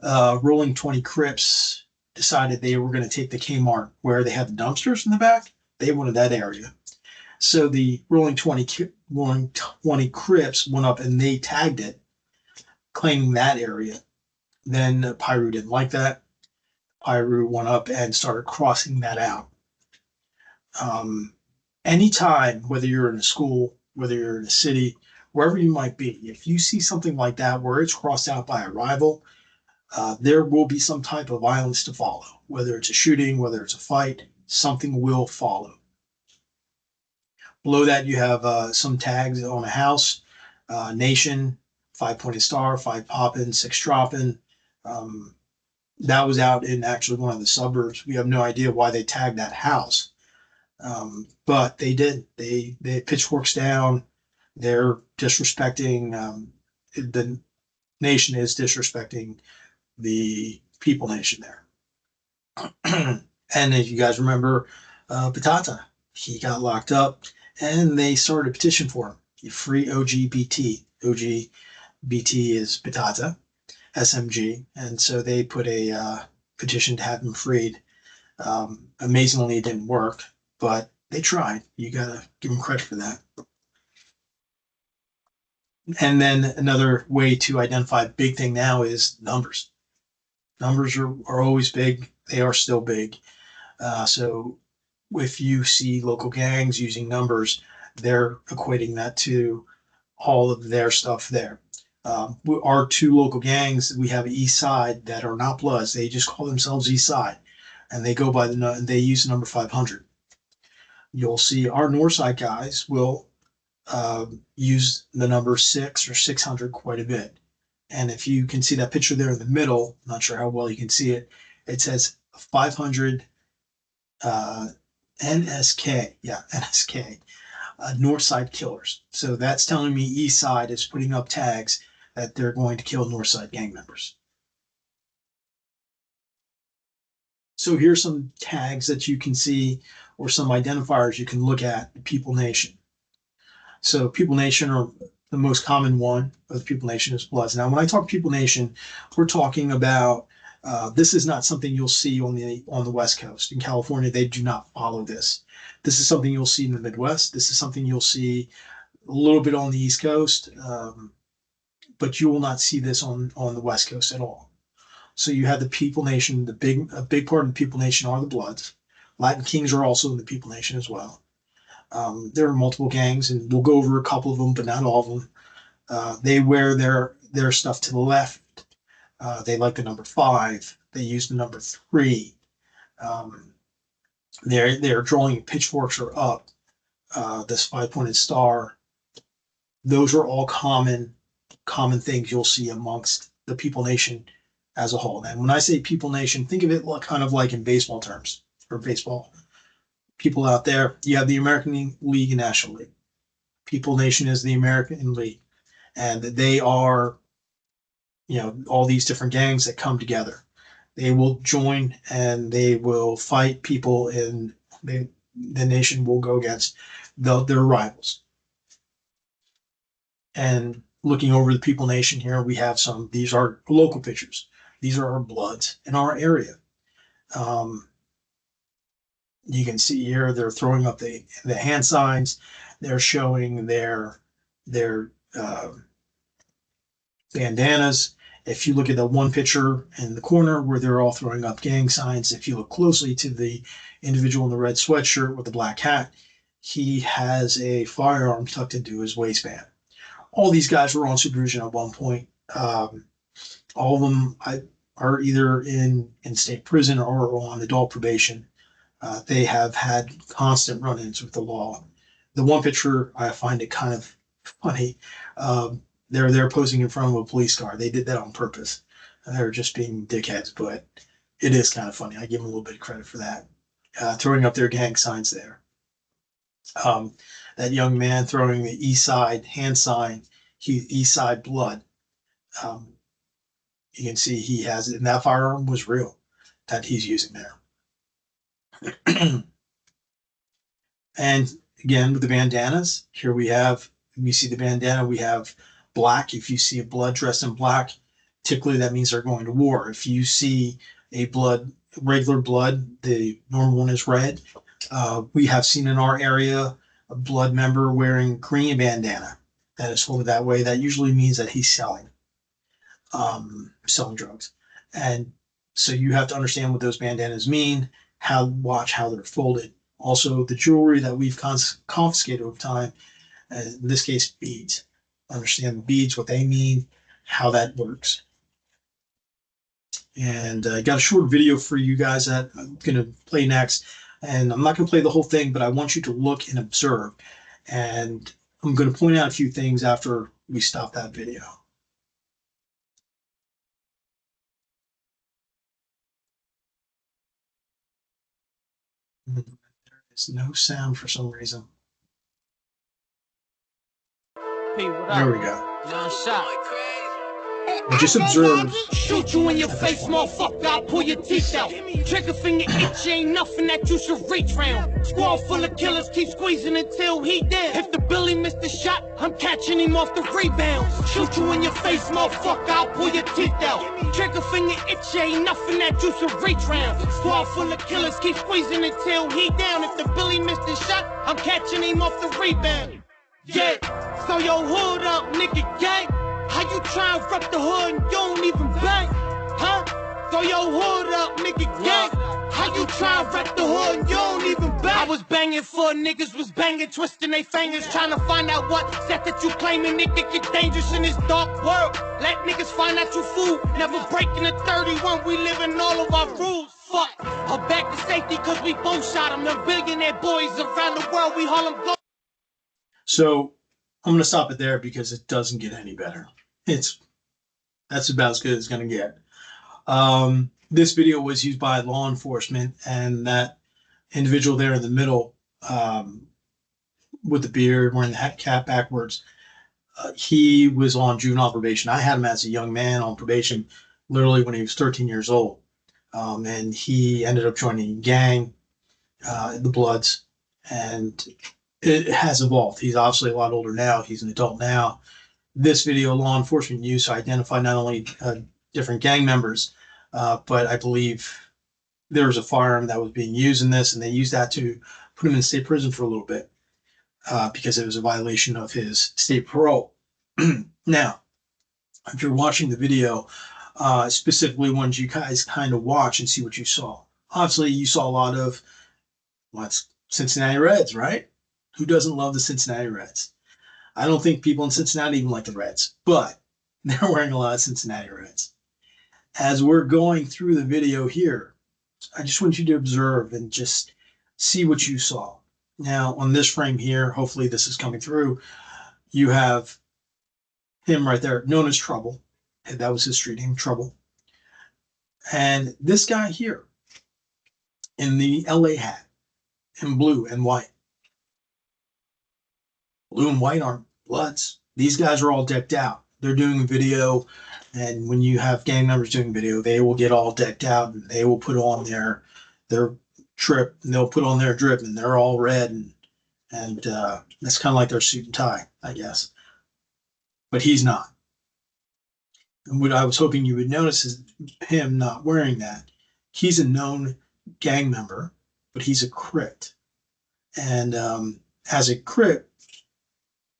A: Rolling 20 Crips decided they were going to take the Kmart where they had the dumpsters in the back. They wanted that area. So the Rolling 20 Crips went up and they tagged it, claiming that area. Then Pyru didn't like that. Pyru went up and started crossing that out. Anytime, whether you're in a school, whether you're in a city, wherever you might be, if you see something like that where it's crossed out by a rival, there will be some type of violence to follow. Whether it's a shooting, whether it's a fight, something will follow. Below that, you have some tags on a house, nation, 5-pointed star, 5 popping, 6 dropping. That was out in actually one of the suburbs. We have no idea why they tagged that house. But they did. They pitchforks down. They're disrespecting, the nation is disrespecting the people nation there. And if you guys remember, Batata, he got locked up and they started a petition for him. You free OGBT. OGBT is Batata, SMG. And so they put a petition to have him freed. Amazingly, it didn't work, but they tried. You gotta give them credit for that. And then another way to identify a big thing now is numbers. Numbers are always big. They are still big. So if you see local gangs using numbers, they're equating that to all of their stuff there. Our 2 local gangs, we have East Side that are not Bloods. They just call themselves East Side, and they go by they use the number 500. You'll see our North Side guys will use the number 6 or 600 quite a bit. And if you can see that picture there in the middle, I'm not sure how well you can see it, it says 500 NSK. Yeah, NSK. North Side Killers. So that's telling me East Side is putting up tags that they're going to kill North Side gang members. So here's some tags that you can see, or some identifiers you can look at. People Nation. So People Nation, or the most common one of the People Nation, is Bloods. Now, when I talk People Nation, we're talking about this is not something you'll see on the West Coast. In California, they do not follow this. This is something you'll see in the Midwest. This is something you'll see a little bit on the East Coast, but you will not see this on the West Coast at all. So you have the People Nation. A big part of the People Nation are the Bloods. Latin Kings are also in the People Nation as well. There are multiple gangs, and we'll go over a couple of them, but not all of them. They wear their stuff to the left. They like the number 5. They use the number 3. They're drawing pitchforks or up. This 5-pointed star. Those are all common things you'll see amongst the People Nation as a whole. And when I say People Nation, think of it kind of like in baseball terms, or baseball. People out there, you have the American League and National League. People Nation is the American League, and they are, all these different gangs that come together. They will join and they will fight people, and the nation will go against their rivals. And looking over the People Nation here, we have these are local pictures. These are our Bloods in our area. You can see here they're throwing up the hand signs. They're showing their bandanas. If you look at the one picture in the corner where they're all throwing up gang signs, if you look closely to the individual in the red sweatshirt with the black hat, he has a firearm tucked into his waistband. All these guys were on supervision at one point. All of them are either in state prison or on adult probation. They have had constant run-ins with the law. The one picture, I find it kind of funny. They're posing in front of a police car. They did that on purpose. They're just being dickheads, but it is kind of funny. I give them a little bit of credit for that. Throwing up their gang signs there. That young man throwing the East Side hand sign, East Side Blood. You can see he has it, and that firearm was real that he's using there. And again, with the bandanas, here we see the bandana. We have black. If you see a Blood dressed in black, typically that means they're going to war. If you see a regular Blood, the normal one is red. We have seen in our area a Blood member wearing green bandana that is folded that way. That usually means that he's selling drugs. And so you have to understand what those bandanas mean, watch how they're folded. Also, the jewelry that we've confiscated over time, in this case, beads. Understand the beads, what they mean, how that works. And I got a short video for you guys that I'm going to play next. And I'm not going to play the whole thing, but I want you to look and observe. And I'm going to point out a few things after we stop that video. There's no sound for some reason.
B: Hey, what up?
A: There we go.
B: Young shot.
A: And just observe.
F: Shoot you in your face, motherfucker, I'll pull your teeth out. Trigger finger itch ain't nothing that you should reach round. Squad full of killers, keep squeezing until he dead. If the Billy missed the shot, I'm catching him off the rebound. Shoot you in your face, motherfucker, I'll pull your teeth out. Trigger finger itch ain't nothing that you should reach round. Squad full of killers, keep squeezing until he down. If the Billy missed the shot, I'm catching him off the rebound. Yeah, so your hood up, nigga gang. How you try and rep the hood and you don't even bang? Huh? Throw your hood up, nigga gang. How you try and rep the hood and you don't even bang? I was banging for niggas, was banging, twisting they fingers, trying to find out what set that you claiming. Nigga get dangerous in this dark world. Let niggas find out you fool. Never breaking the 31, we living all of our rules. Fuck, I'm back to safety cause we both shot them. Them billionaire boys around the world, we haul them.
A: So I'm going to stop it there because it doesn't get any better. That's about as good as it's going to get. This video was used by law enforcement, and that individual there in the middle with the beard, wearing the cap backwards, he was on juvenile probation. I had him as a young man on probation, literally when he was 13 years old. and he ended up joining a gang, the Bloods, and it has evolved. He's obviously a lot older now. He's an adult now. This video, law enforcement used to identify not only different gang members, but I believe there was a firearm that was being used in this, and they used that to put him in state prison for a little bit because it was a violation of his state parole. Now, if you're watching the video, specifically ones you guys kind of watch and see what you saw. Obviously, you saw a lot of what's Cincinnati Reds, right? Who doesn't love the Cincinnati Reds? I don't think people in Cincinnati even like the Reds, but they're wearing a lot of Cincinnati Reds. As we're going through the video here, I just want you to observe and just see what you saw. Now, on this frame here, hopefully this is coming through, you have him right there, known as Trouble. And that was his street name, Trouble. And this guy here in the LA hat, in blue and white. Blue and white aren't Bloods. These guys are all decked out. They're doing video, and when you have gang members doing video, they will get all decked out and they will put on their trip, and they'll put on their drip, and they're all red, and that's kind of like their suit and tie, I guess. But he's not. And what I was hoping you would notice is him not wearing that. He's a known gang member, but he's a Crip. And as a Crip,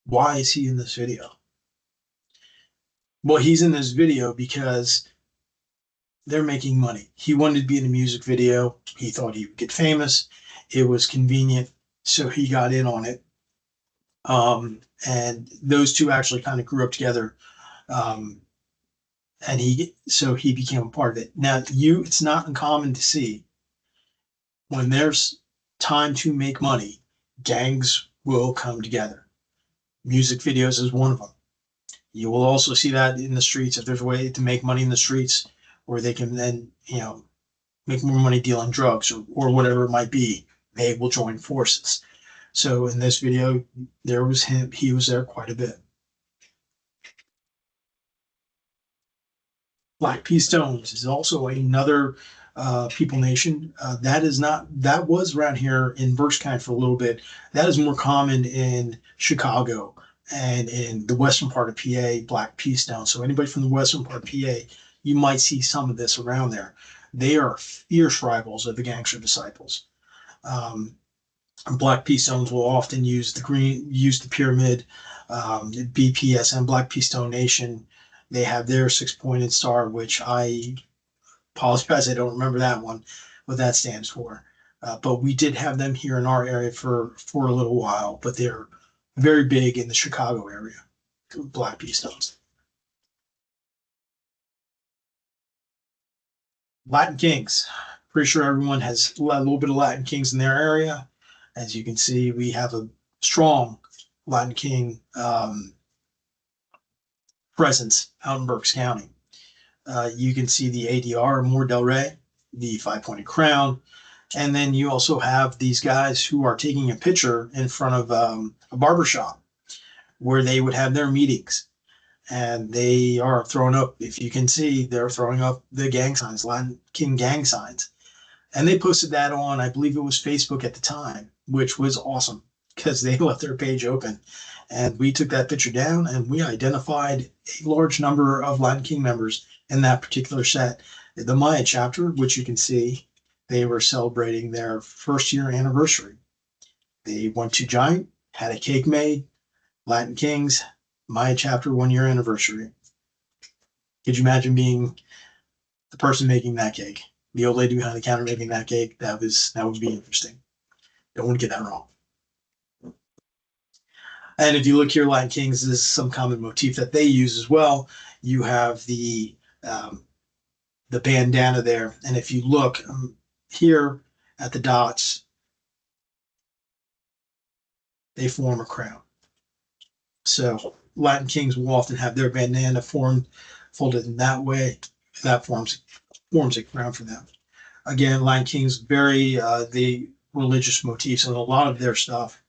A: why is he in this video? Well, he's in this video because they're making money. He wanted to be in a music video. He thought he would get famous. It was convenient, so he got in on it. And those two actually kind of grew up together. And he became a part of it. Now, it's not uncommon to see when there's time to make money, gangs will come together. Music videos is one of them. You will also see that in the streets. If there's a way to make money in the streets, where they can then, make more money dealing drugs or whatever it might be, they will join forces. So in this video, there was him. He was there quite a bit. Black P Stones is also another people nation. That was around here in Berks County for a little bit. That is more common in Chicago and in the western part of PA, Black P Stones. So anybody from the western part of PA, you might see some of this around there. They are fierce rivals of the Gangster Disciples. Black P Stones will often use the pyramid, BPSN, Black P Stone Nation. They have their six-pointed star, which I apologize, I don't remember that one, what that stands for. But we did have them here in our area for a little while, but they're very big in the Chicago area, Black P Stones. Latin Kings. Pretty sure everyone has a little bit of Latin Kings in their area. As you can see, we have a strong Latin King presence out in Berks County. You can see the ADR, Amor del Rey, the five-pointed crown, and then you also have these guys who are taking a picture in front of a barber shop where they would have their meetings, and they are throwing up, if you can see, they're throwing up the gang signs, Latin King gang signs. And they posted that on, I believe it was Facebook at the time, which was awesome because they left their page open. And we took that picture down and we identified a large number of Latin King members in that particular set. The Maya chapter, which you can see, they were celebrating their first year anniversary. They went to Giant, had a cake made, Latin Kings, Maya chapter 1 year anniversary. Could you imagine being the person making that cake? The old lady behind the counter making that cake? That would be interesting. Don't want to get that wrong. And if you look here, Latin Kings, this is some common motif that they use as well. You have the bandana there. And if you look here at the dots, they form a crown. So Latin Kings will often have their bandana folded in that way. That forms a crown for them. Again, Latin Kings very the religious motifs in a lot of their stuff.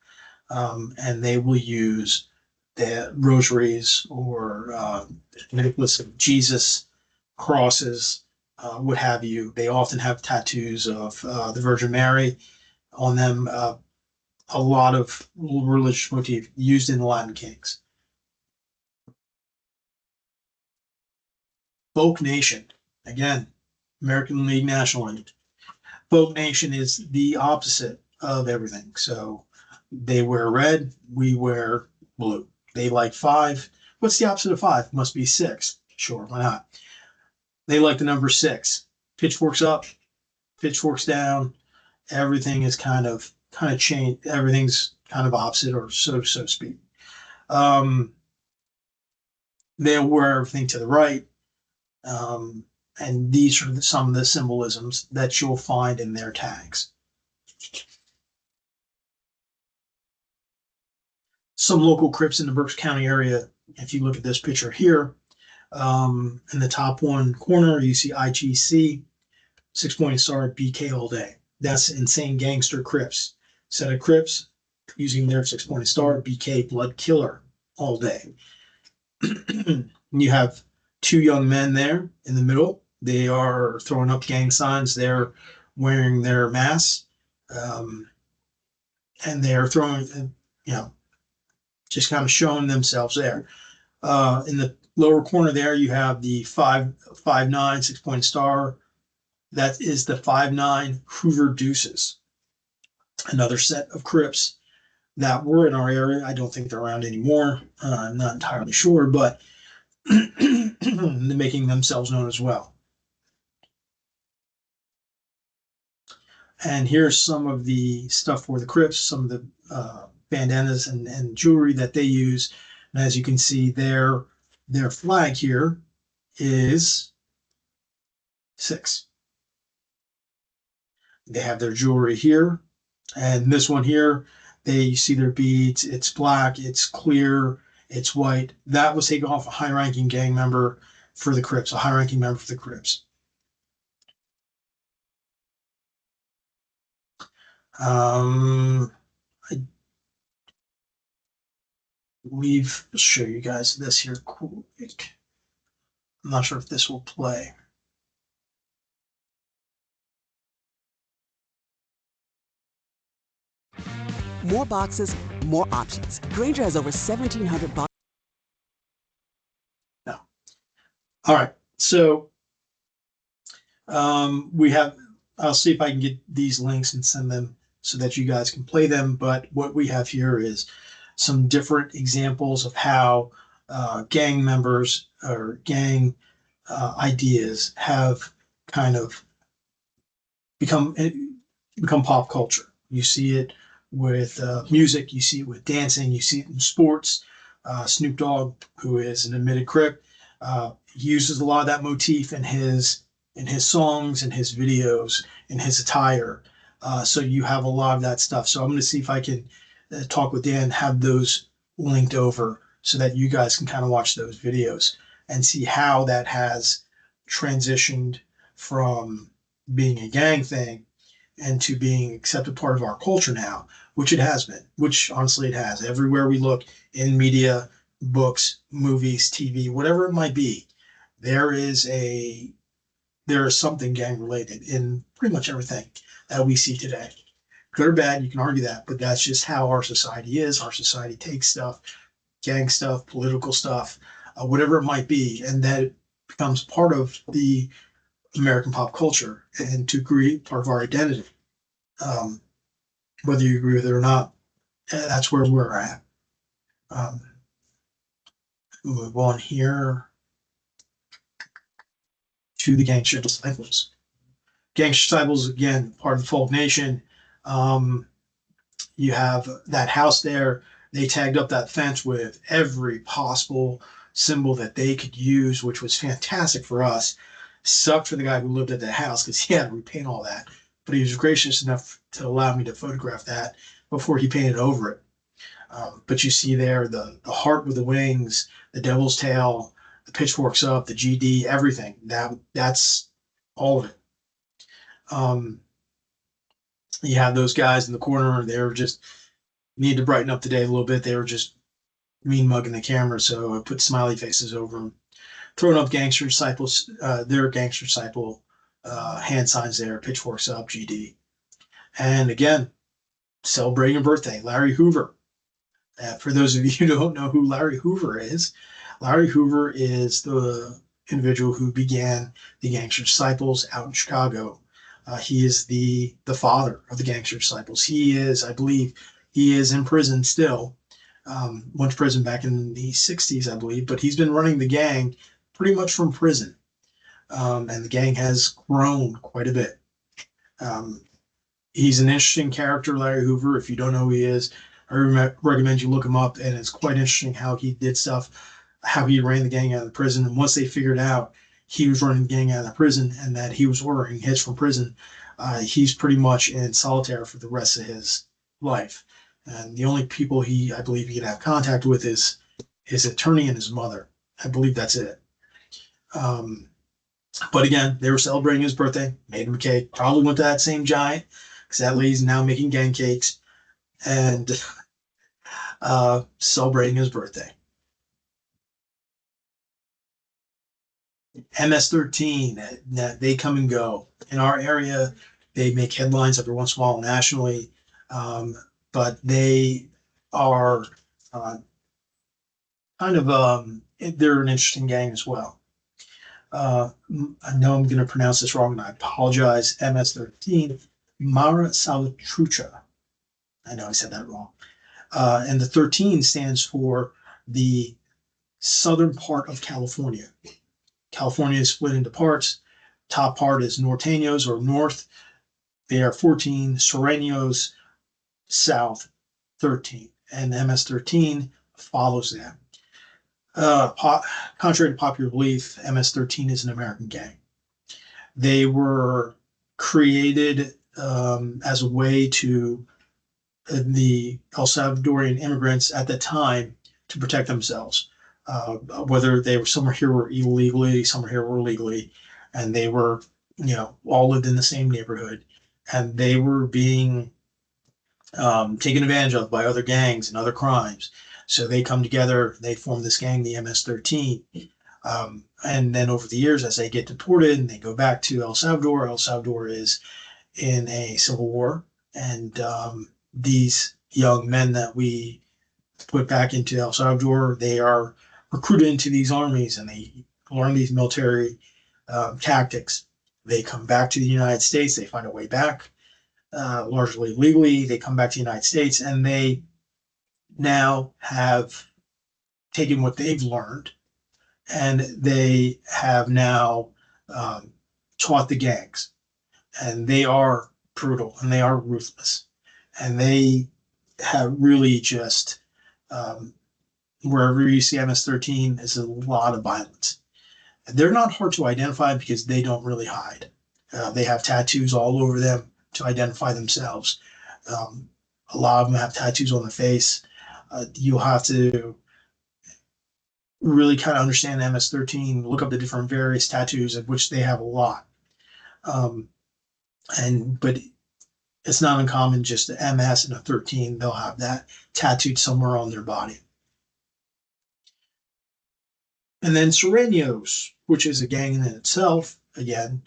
A: And they will use the rosaries or necklace of Jesus, crosses, what have you. They often have tattoos of the Virgin Mary on them. A lot of religious motif used in the Latin Kings. Folk Nation, again, American League National League. Folk Nation is the opposite of everything. So they wear red, we wear blue. They like five. What's the opposite of five? Must be six. Sure, why not? They like the number six. Pitchforks up, pitchforks down. Everything is kind of changed. Everything's kind of opposite, or so to speak. Um, they'll wear everything to the right. And these are some of the symbolisms that you'll find in their tags. Some local crypts in the Berks County area, if you look at this picture here, in the top one corner, you see IGC, 6-point star, BK all day. That's Insane Gangster Crips. Set of Crips using their 6-point star, BK Blood Killer all day. You have two young men there in the middle. They are throwing up gang signs. They're wearing their masks, and they're throwing, just kind of showing themselves there. In the lower corner there, you have the 5'9", 6-point star. That is the 5'9" Hoover Deuces. Another set of Crips that were in our area. I don't think they're around anymore. I'm not entirely sure, but they're making themselves known as well. And here's some of the stuff for the Crips, some of the bandanas and jewelry that they use. And as you can see, their flag here is 6. They have their jewelry here, and this one here, you see their beads. It's black, it's clear, it's white. That was taken off a high-ranking gang member for the Crips, a high-ranking member for the Crips. I believe I'll show you guys this here quick. I'm not sure if this will play.
G: More boxes, more options. Grainger has over 1,700 boxes.
A: No. All right. So we have, I'll see if I can get these links and send them so that you guys can play them. But what we have here is some different examples of how gang members or gang ideas have kind of become pop culture. You see it with music, you see it with dancing, you see it in sports. Snoop Dogg, who is an admitted Crip, uses a lot of that motif in his songs, in his videos, in his attire. So you have a lot of that stuff. So I'm going to see if I can talk with Dan, have those linked over so that you guys can kind of watch those videos and see how that has transitioned from being a gang thing and to being accepted part of our culture now, which it has been, which honestly it has. Everywhere we look in media, books, movies, TV, whatever it might be, there is something gang related in pretty much everything that we see today. Good or bad, you can argue that, but that's just how our society is. Our society takes stuff, gang stuff, political stuff, whatever it might be, and that becomes part of the American pop culture and to create part of our identity. Whether you agree with it or not, that's where we're at. Move on here to the Gangster Disciples. Gangster Disciples, again, part of the Folk Nation. You have that house there. They tagged up that fence with every possible symbol that they could use, which was fantastic for us. Sucked for the guy who lived at the house because he had to repaint all that. But he was gracious enough to allow me to photograph that before he painted over it. But you see there the heart with the wings, the devil's tail, the pitchforks up, the GD, everything. That's all of it. You have those guys in the corner. They were just need to brighten up the day a little bit. They were just mean mugging the camera, so I put smiley faces over them. throwing up gangster disciples, their gangster disciple hand signs there, pitchforks up, GD. And again, celebrating a birthday, Larry Hoover. For those of you who don't know who Larry Hoover is the individual who began the Gangster Disciples out in Chicago. He is the father of the Gangster Disciples. He is, I believe, he is in prison still. Went to prison back in the 60s, I believe, but he's been running the gang pretty much from prison. And the gang has grown quite a bit. He's an interesting character, Larry Hoover. If you don't know who he is, I recommend you look him up, and it's quite interesting how he did stuff, how he ran the gang out of the prison. And once they figured out he was running the gang out of the prison and that he was ordering hits from prison, he's pretty much in solitary for the rest of his life. And the only people I believe he can have contact with is his attorney and his mother. I believe that's it. But again, they were celebrating his birthday, made him a cake, probably went to that same giant, because that lady's now making gang cakes, and celebrating his birthday. MS-13, they come and go. In our area, they make headlines every once in a while nationally, but they are they're an interesting gang as well. I know I'm going to pronounce this wrong, and I apologize. MS-13, Mara Salvatrucha. I know I said that wrong. And the 13 stands for the southern part of California. California is split into parts. Top part is Norteños or north. They are 14. Sureños, south, 13. And MS-13 follows that. Contrary to popular belief, MS-13 is an American gang. They were created as a way to the El Salvadorian immigrants at the time to protect themselves. Whether they were, some here were illegally, some here were legally, and they were, all lived in the same neighborhood, and they were being taken advantage of by other gangs and other crimes. So they come together, they form this gang, the MS-13. And then over the years, as they get deported and they go back to El Salvador is in a civil war. And these young men that we put back into El Salvador, they are recruited into these armies and they learn these military tactics. They come back to the United States, they find a way back, largely legally. They come back to the United States and they now have taken what they've learned and they have now taught the gangs, and they are brutal and they are ruthless, and they have really just wherever you see MS-13 is a lot of violence. They're not hard to identify because they don't really hide. They have tattoos all over them to identify themselves. A lot of them have tattoos on the face. You'll have to really kind of understand MS-13, look up the different various tattoos, of which they have a lot. But it's not uncommon, just the MS and a 13, they'll have that tattooed somewhere on their body. And then Sureños, which is a gang in itself, again,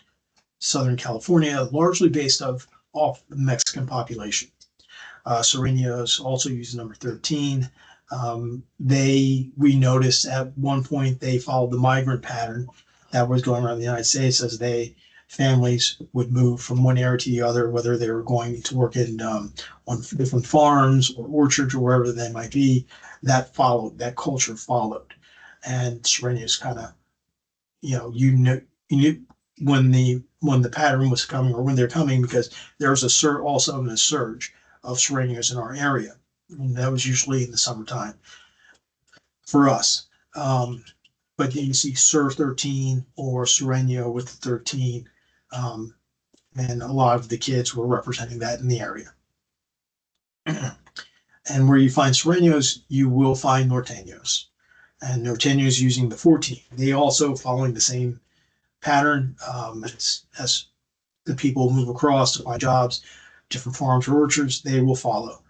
A: Southern California, largely based off the Mexican population. Sureños also use the number 13. We noticed at one point they followed the migrant pattern that was going around the United States as families would move from one area to the other, whether they were going to work in on different farms or orchards or wherever they might be. That culture followed, and Sureños kind of, you knew when the pattern was coming or when they're coming, because there was all of a sudden a surge of Sureños in our area. And that was usually in the summertime for us. But then you see Sur 13 or Sureño with the 13. And a lot of the kids were representing that in the area. And where you find Sureños, you will find Norteños. And Norteños using the 14. They also following the same pattern as the people move across to find jobs, different farms or orchards, they will follow.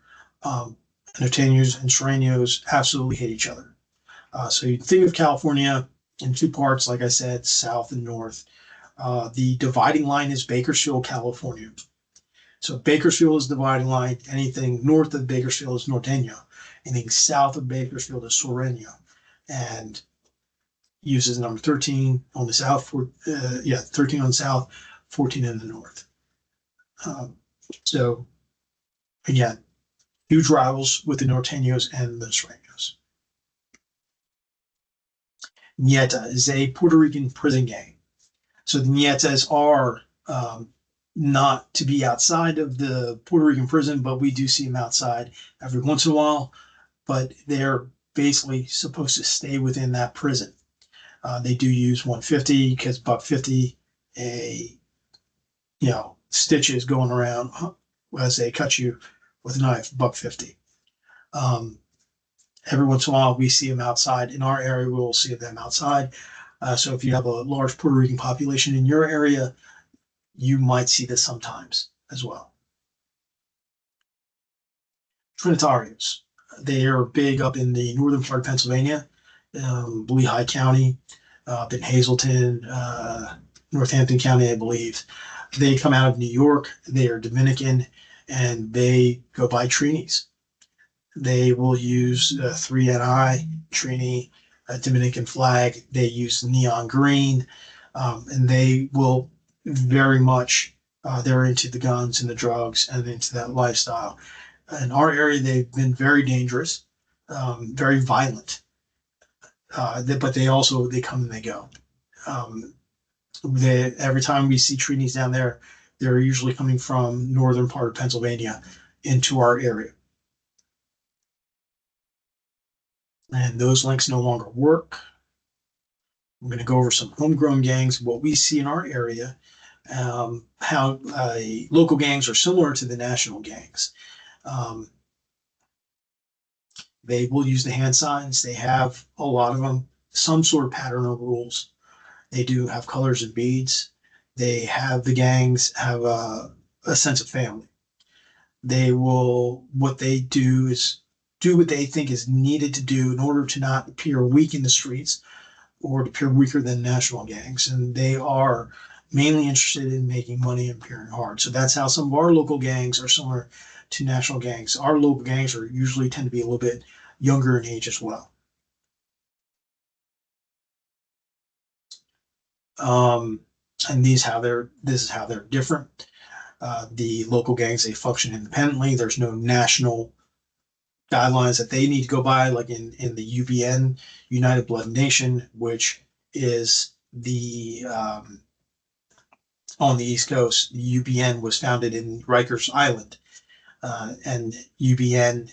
A: Norteños and Sureños absolutely hate each other. So you think of California, in two parts, like I said, south and north. The dividing line is Bakersfield, California. So Bakersfield is the dividing line. Anything north of Bakersfield is Norteño. Anything south of Bakersfield is Sureño. And uses number 13 on the south, 13 on the south, 14 in the north. So again, huge rivals with the Norteños and the Sureños. Nieta is a Puerto Rican prison gang. So the Nietas are not to be outside of the Puerto Rican prison, but we do see them outside every once in a while. But they're basically supposed to stay within that prison. They do use 150 because $1.50 stitches going around as they cut you with a knife, $1.50. Every once in a while, we see them outside. In our area, we'll see them outside. So if you have a large Puerto Rican population in your area, you might see this sometimes as well. Trinitarios. They are big up in the northern part of Pennsylvania, Lehigh County, up in Hazleton, Northampton County, I believe. They come out of New York. They are Dominican, and they go by Trinis. They will use 3NI, Trini, Dominican flag. They use neon green, and they will very much, they're into the guns and the drugs and into that lifestyle. In our area, they've been very dangerous, very violent, but they come and they go. Every time we see Trinis down there, they're usually coming from northern part of Pennsylvania into our area. And those links no longer work. I'm going to go over some homegrown gangs, what we see in our area, how local gangs are similar to the national gangs. They will use the hand signs. They have a lot of them, some sort of pattern of rules. They do have colors and beads. The gangs have a sense of family. What they do is do what they think is needed to do in order to not appear weak in the streets or to appear weaker than national gangs. And they are mainly interested in making money and appearing hard. So that's how some of our local gangs are similar to national gangs. Our local gangs are usually tend to be a little bit younger in age as well. And this is how they're different. The local gangs, they function independently. There's no national guidelines that they need to go by, like in the UBN, United Blood Nation, which is on the East Coast. The UBN was founded in Rikers Island, and UBN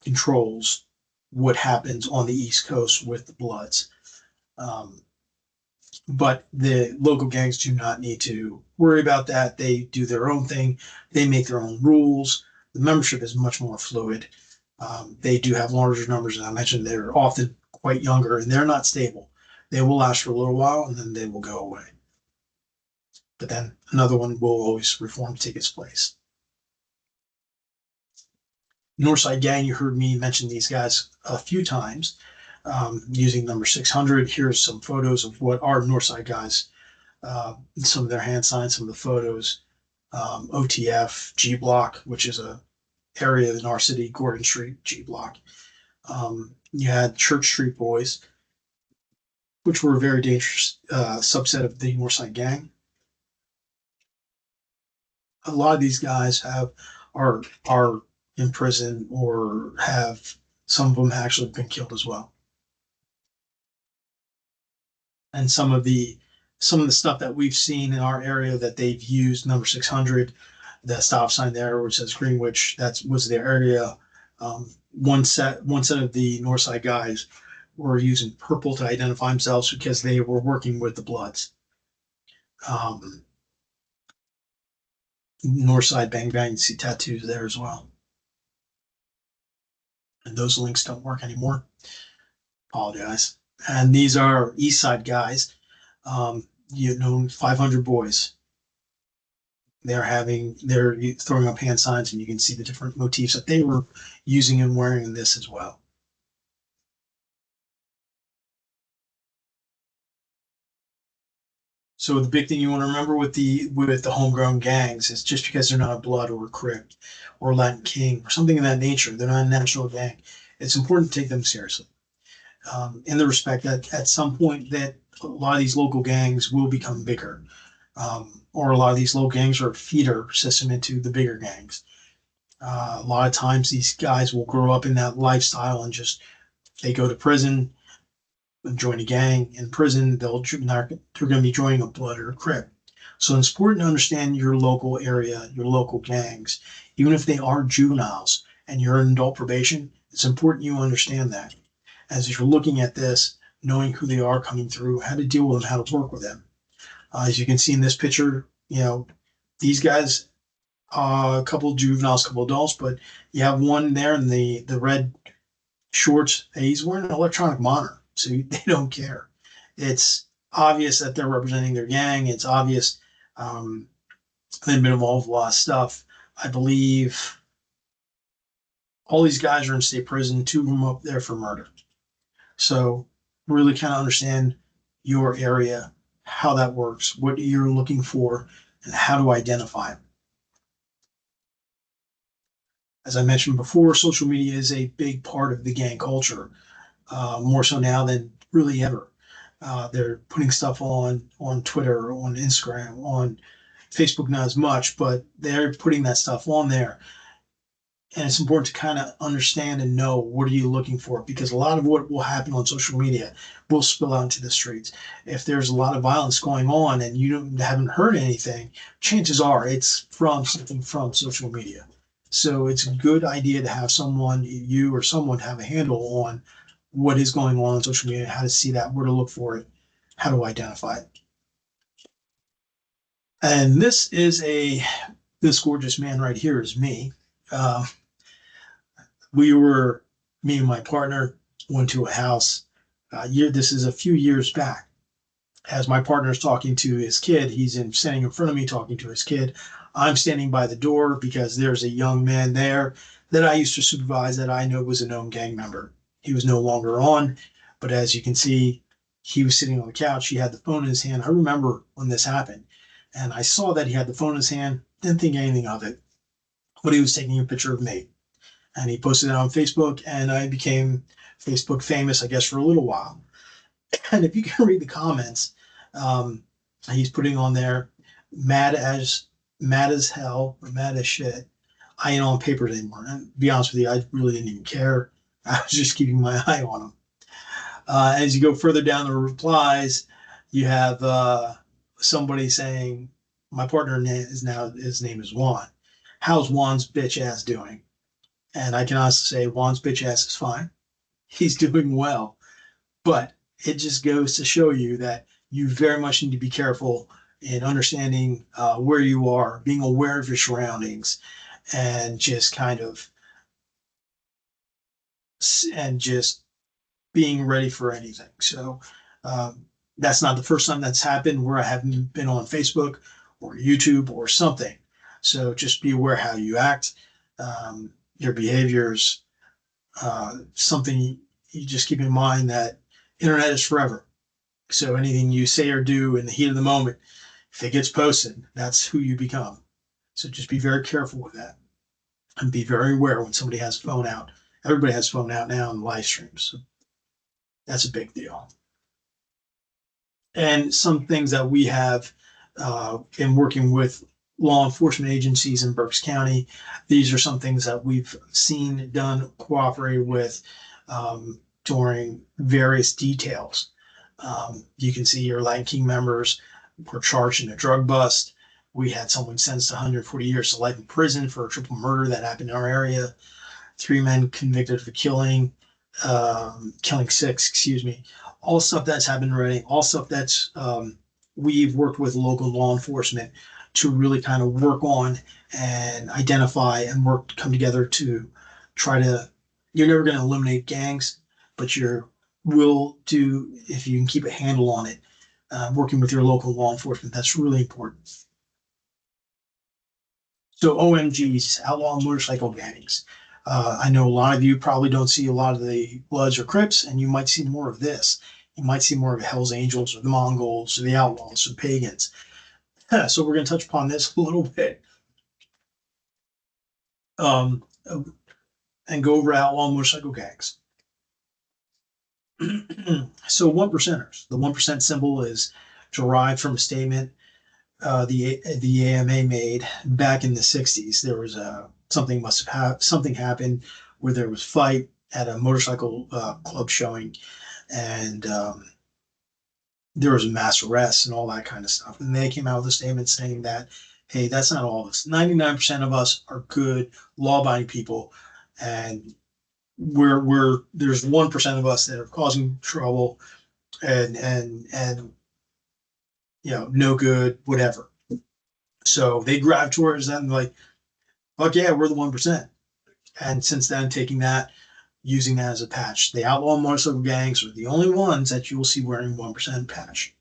A: controls what happens on the East Coast with the Bloods. But the local gangs do not need to worry about that. They do their own thing. They make their own rules. The membership is much more fluid. They do have larger numbers, as I mentioned. They're often quite younger, and they're not stable. They will last for a little while, and then they will go away. But then another one will always reform to take its place. Northside Gang, you heard me mention these guys a few times. Using number 600, here's some photos of what our Northside guys, some of their hand signs, some of the photos. OTF, G Block, which is a area in our city, Gordon Street, G Block. You had Church Street Boys, which were a very dangerous subset of the Northside Gang. A lot of these guys are in prison or have, some of them actually been killed as well. And some of the stuff that we've seen in our area that they've used, number 600, the stop sign there which says Greenwich, that was their area. One set of the Northside guys were using purple to identify themselves because they were working with the Bloods. Northside Bang Bang, you see tattoos there as well. And those links don't work anymore. Apologize. And these are East Side guys, 500 boys. They're throwing up hand signs, and you can see the different motifs that they were using and wearing in this as well. So the big thing you want to remember with the homegrown gangs is just because they're not a Blood or a Crip or Latin King or something of that nature, they're not a national gang. It's important to take them seriously. In the respect that at some point that a lot of these local gangs will become bigger, or a lot of these local gangs are a feeder system into the bigger gangs. A lot of times these guys will grow up in that lifestyle and just they go to prison and join a gang. In prison, they're going to be joining a Blood or a Crip. So it's important to understand your local area, your local gangs, even if they are juveniles and you're in adult probation. It's important you understand that as you're looking at this, knowing who they are coming through, how to deal with them, how to work with them. As you can see in this picture, these guys, a couple of juveniles, a couple of adults, but you have one there in the red shorts. He's wearing an electronic monitor, so they don't care. It's obvious that they're representing their gang. It's obvious they've been involved with a lot of stuff. I believe all these guys are in state prison, 2 of them up there for murder. So really kind of understand your area, how that works, what you're looking for, and how to identify them. As I mentioned before, social media is a big part of the gang culture, more so now than really ever. They're putting stuff on Twitter, on Instagram, on Facebook, not as much, but they're putting that stuff on there. And it's important to kind of understand and know what are you looking for, because a lot of what will happen on social media will spill out into the streets. If there's a lot of violence going on and you haven't heard anything, chances are it's from something from social media. So it's a good idea to have someone, you or someone, have a handle on what is going on social media, how to see that, where to look for it, how to identify it. And this gorgeous man right here is me. Me and my partner went to a house. This is a few years back. As my partner is talking to his kid, standing in front of me talking to his kid. I'm standing by the door because there's a young man there that I used to supervise that I know was a known gang member. He was no longer on, but as you can see, he was sitting on the couch. He had the phone in his hand. I remember when this happened, and I saw that he had the phone in his hand. Didn't think anything of it, but he was taking a picture of me. And he posted it on Facebook, and I became Facebook famous, I guess, for a little while. And if you can read the comments, he's putting on there, mad as hell, or mad as shit. I ain't on papers anymore. And to be honest with you, I really didn't even care. I was just keeping my eye on him. As you go further down the replies, you have somebody saying, my partner his name is Juan. How's Juan's bitch ass doing? And I can honestly say Juan's bitch ass is fine. He's doing well. But it just goes to show you that you very much need to be careful in understanding where you are, being aware of your surroundings, and just being ready for anything. So that's not the first time that's happened where I haven't been on Facebook or YouTube or something. So just be aware how you act, your behaviors, something you just keep in mind that internet is forever. So anything you say or do in the heat of the moment, if it gets posted, that's who you become. So just be very careful with that and be very aware when somebody has a phone out. Everybody has a phone out now in live streams. So that's a big deal. And some things that we have in working with law enforcement agencies in Berks County, these are some things that we've seen done, cooperated with during various details. You can see your Latin King members were charged in a drug bust. We had someone sentenced to 140 years to life in prison for a triple murder that happened in our area. 3 men convicted for killing 6, all stuff that's happened already, all stuff that's we've worked with local law enforcement to really kind of work on and identify and come together to try to, you're never going to eliminate gangs, but will do, if you can keep a handle on it, working with your local law enforcement, that's really important. So OMGs, outlaw motorcycle gangs. I know a lot of you probably don't see a lot of the Bloods or Crips, and you might see more of this. You might see more of the Hells Angels or the Mongols or the Outlaws or the Pagans. So we're going to touch upon this a little bit, um, and go over outlaw motorcycle gangs. So one percenters. The 1% symbol is derived from a statement the AMA made back in the 60s. There was something happened where there was fight at a motorcycle club showing, and there was a mass arrest and all that kind of stuff. And they came out with a statement saying that, hey, that's not all of us. 99% of us are good, law-abiding people, and there's 1% of us that are causing trouble and no good, whatever. So they grabbed towards that and like, fuck yeah, we're the 1%. And since then, using that as a patch. The outlaw motorcycle gangs are the only ones that you will see wearing 1% patch.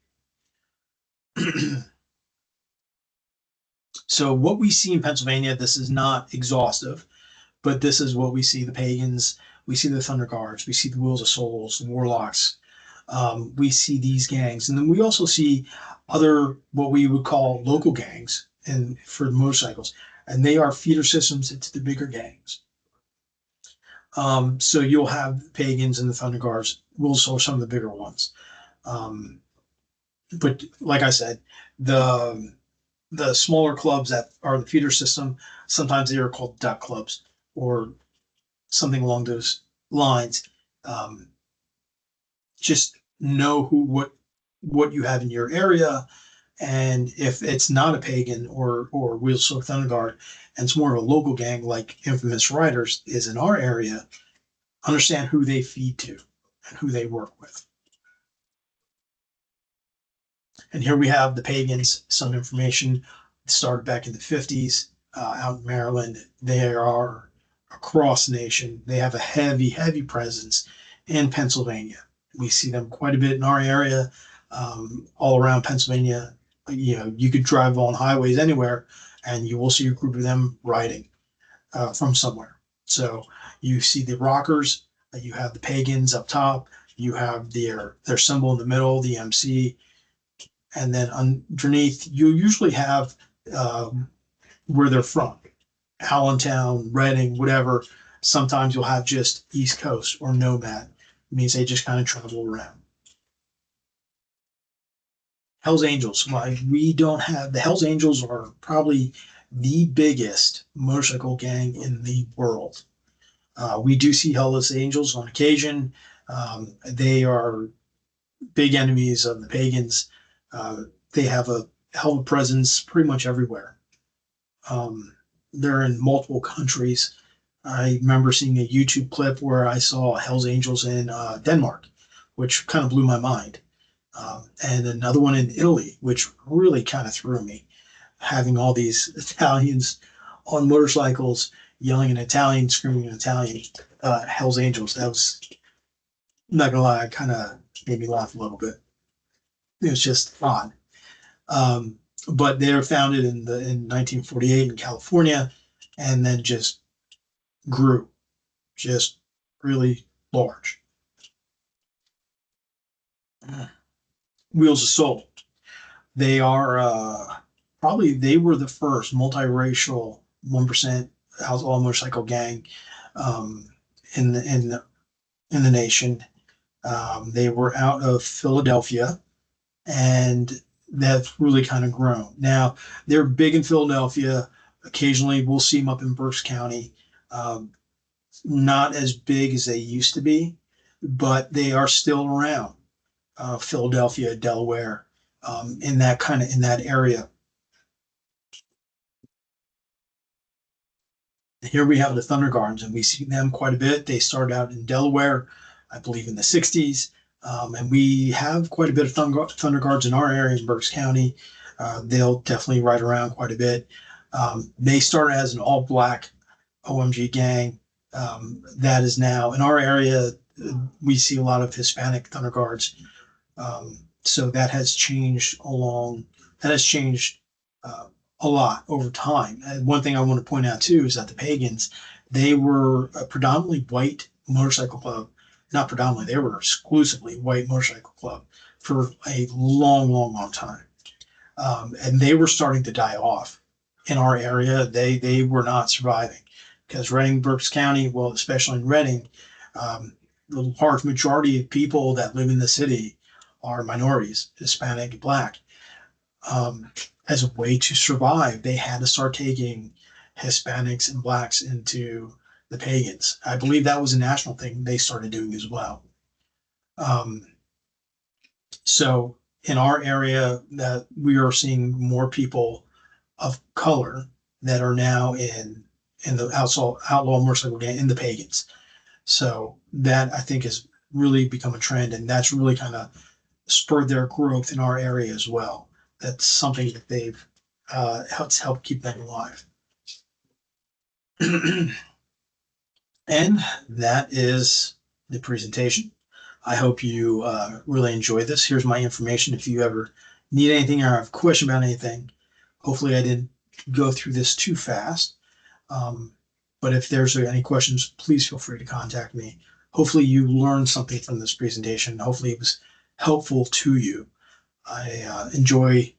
A: So what we see in Pennsylvania, this is not exhaustive, but this is what we see: the pagans, we see the Thunder Guards, we see the Wheels of Souls, the Warlocks. We see these gangs, and then we also see other what we would call local gangs, and for the motorcycles, and they are feeder systems into the bigger gangs. So you'll have the pagans and the Thunder Guards. We'll show some of the bigger ones. But like I said, the smaller clubs that are the feeder system, sometimes they are called duck clubs or something along those lines. Just know what you have in your area, and if it's not a pagan or Wheels of Thunder Guard, and it's more of a local gang like Infamous Riders is in our area, understand who they feed to and who they work with. And here we have the pagans, some information started back in the 50s out in Maryland. They are across the nation. They have a heavy, heavy presence in Pennsylvania. We see them quite a bit in our area, all around Pennsylvania. You could drive on highways anywhere and you will see a group of them riding from somewhere. So you see the rockers, you have the pagans up top, you have their symbol in the middle, the MC, and then underneath you usually have where they're from, Allentown, Reading, whatever. Sometimes you'll have just East Coast or Nomad. It means they just kind of travel around. Hells Angels. We don't have the Hells Angels are probably the biggest motorcycle gang in the world. We do see Hells Angels on occasion. They are big enemies of the pagans. They have a hell of a presence pretty much everywhere. They're in multiple countries. I remember seeing a YouTube clip where I saw Hells Angels in Denmark, which kind of blew my mind. And another one in Italy, which really kind of threw me. Having all these Italians on motorcycles yelling in Italian, screaming in Italian, Hells Angels. That was, I'm not gonna lie, kind of made me laugh a little bit. It was just odd. But they were founded in 1948 in California, and then just grew, just really large. Wheels of Soul. They are they were the first multiracial 1% outlaw motorcycle gang in the nation. They were out of Philadelphia, and that's really kind of grown. Now they're big in Philadelphia. Occasionally, we'll see them up in Berks County. Not as big as they used to be, but they are still around. Philadelphia, Delaware, in that area. Here we have the Thunder Guards, and we see them quite a bit. They started out in Delaware, I believe, in the 60s, and we have quite a bit of Thunder Guards in our area in Berks County. They'll definitely ride around quite a bit. They started as an all-black OMG gang. That is now in our area. We see a lot of Hispanic Thunder Guards. So that has changed a lot over time. And one thing I want to point out too is that the pagans, they were a predominantly white motorcycle club not predominantly, they were exclusively white motorcycle club for a long, long, long time. And they were starting to die off in our area. They were not surviving because Reading, Berks County, well, especially in Reading, the large majority of people that live in the city are minorities, Hispanic and Black. As a way to survive, they had to start taking Hispanics and Blacks into the pagans. I believe that was a national thing they started doing as well. So in our area, that we are seeing more people of color that are now in the outlaw motorcycle gang in the pagans. So that I think has really become a trend, and that's really kind of spurred their growth in our area as well. That's something that they've helped keep them alive. And that is the presentation. I hope you really enjoyed this. Here's my information if you ever need anything or have a question about anything. Hopefully I didn't go through this too fast. But if there's any questions, please feel free to contact me. Hopefully you learned something from this presentation. Hopefully it was helpful to you. I enjoy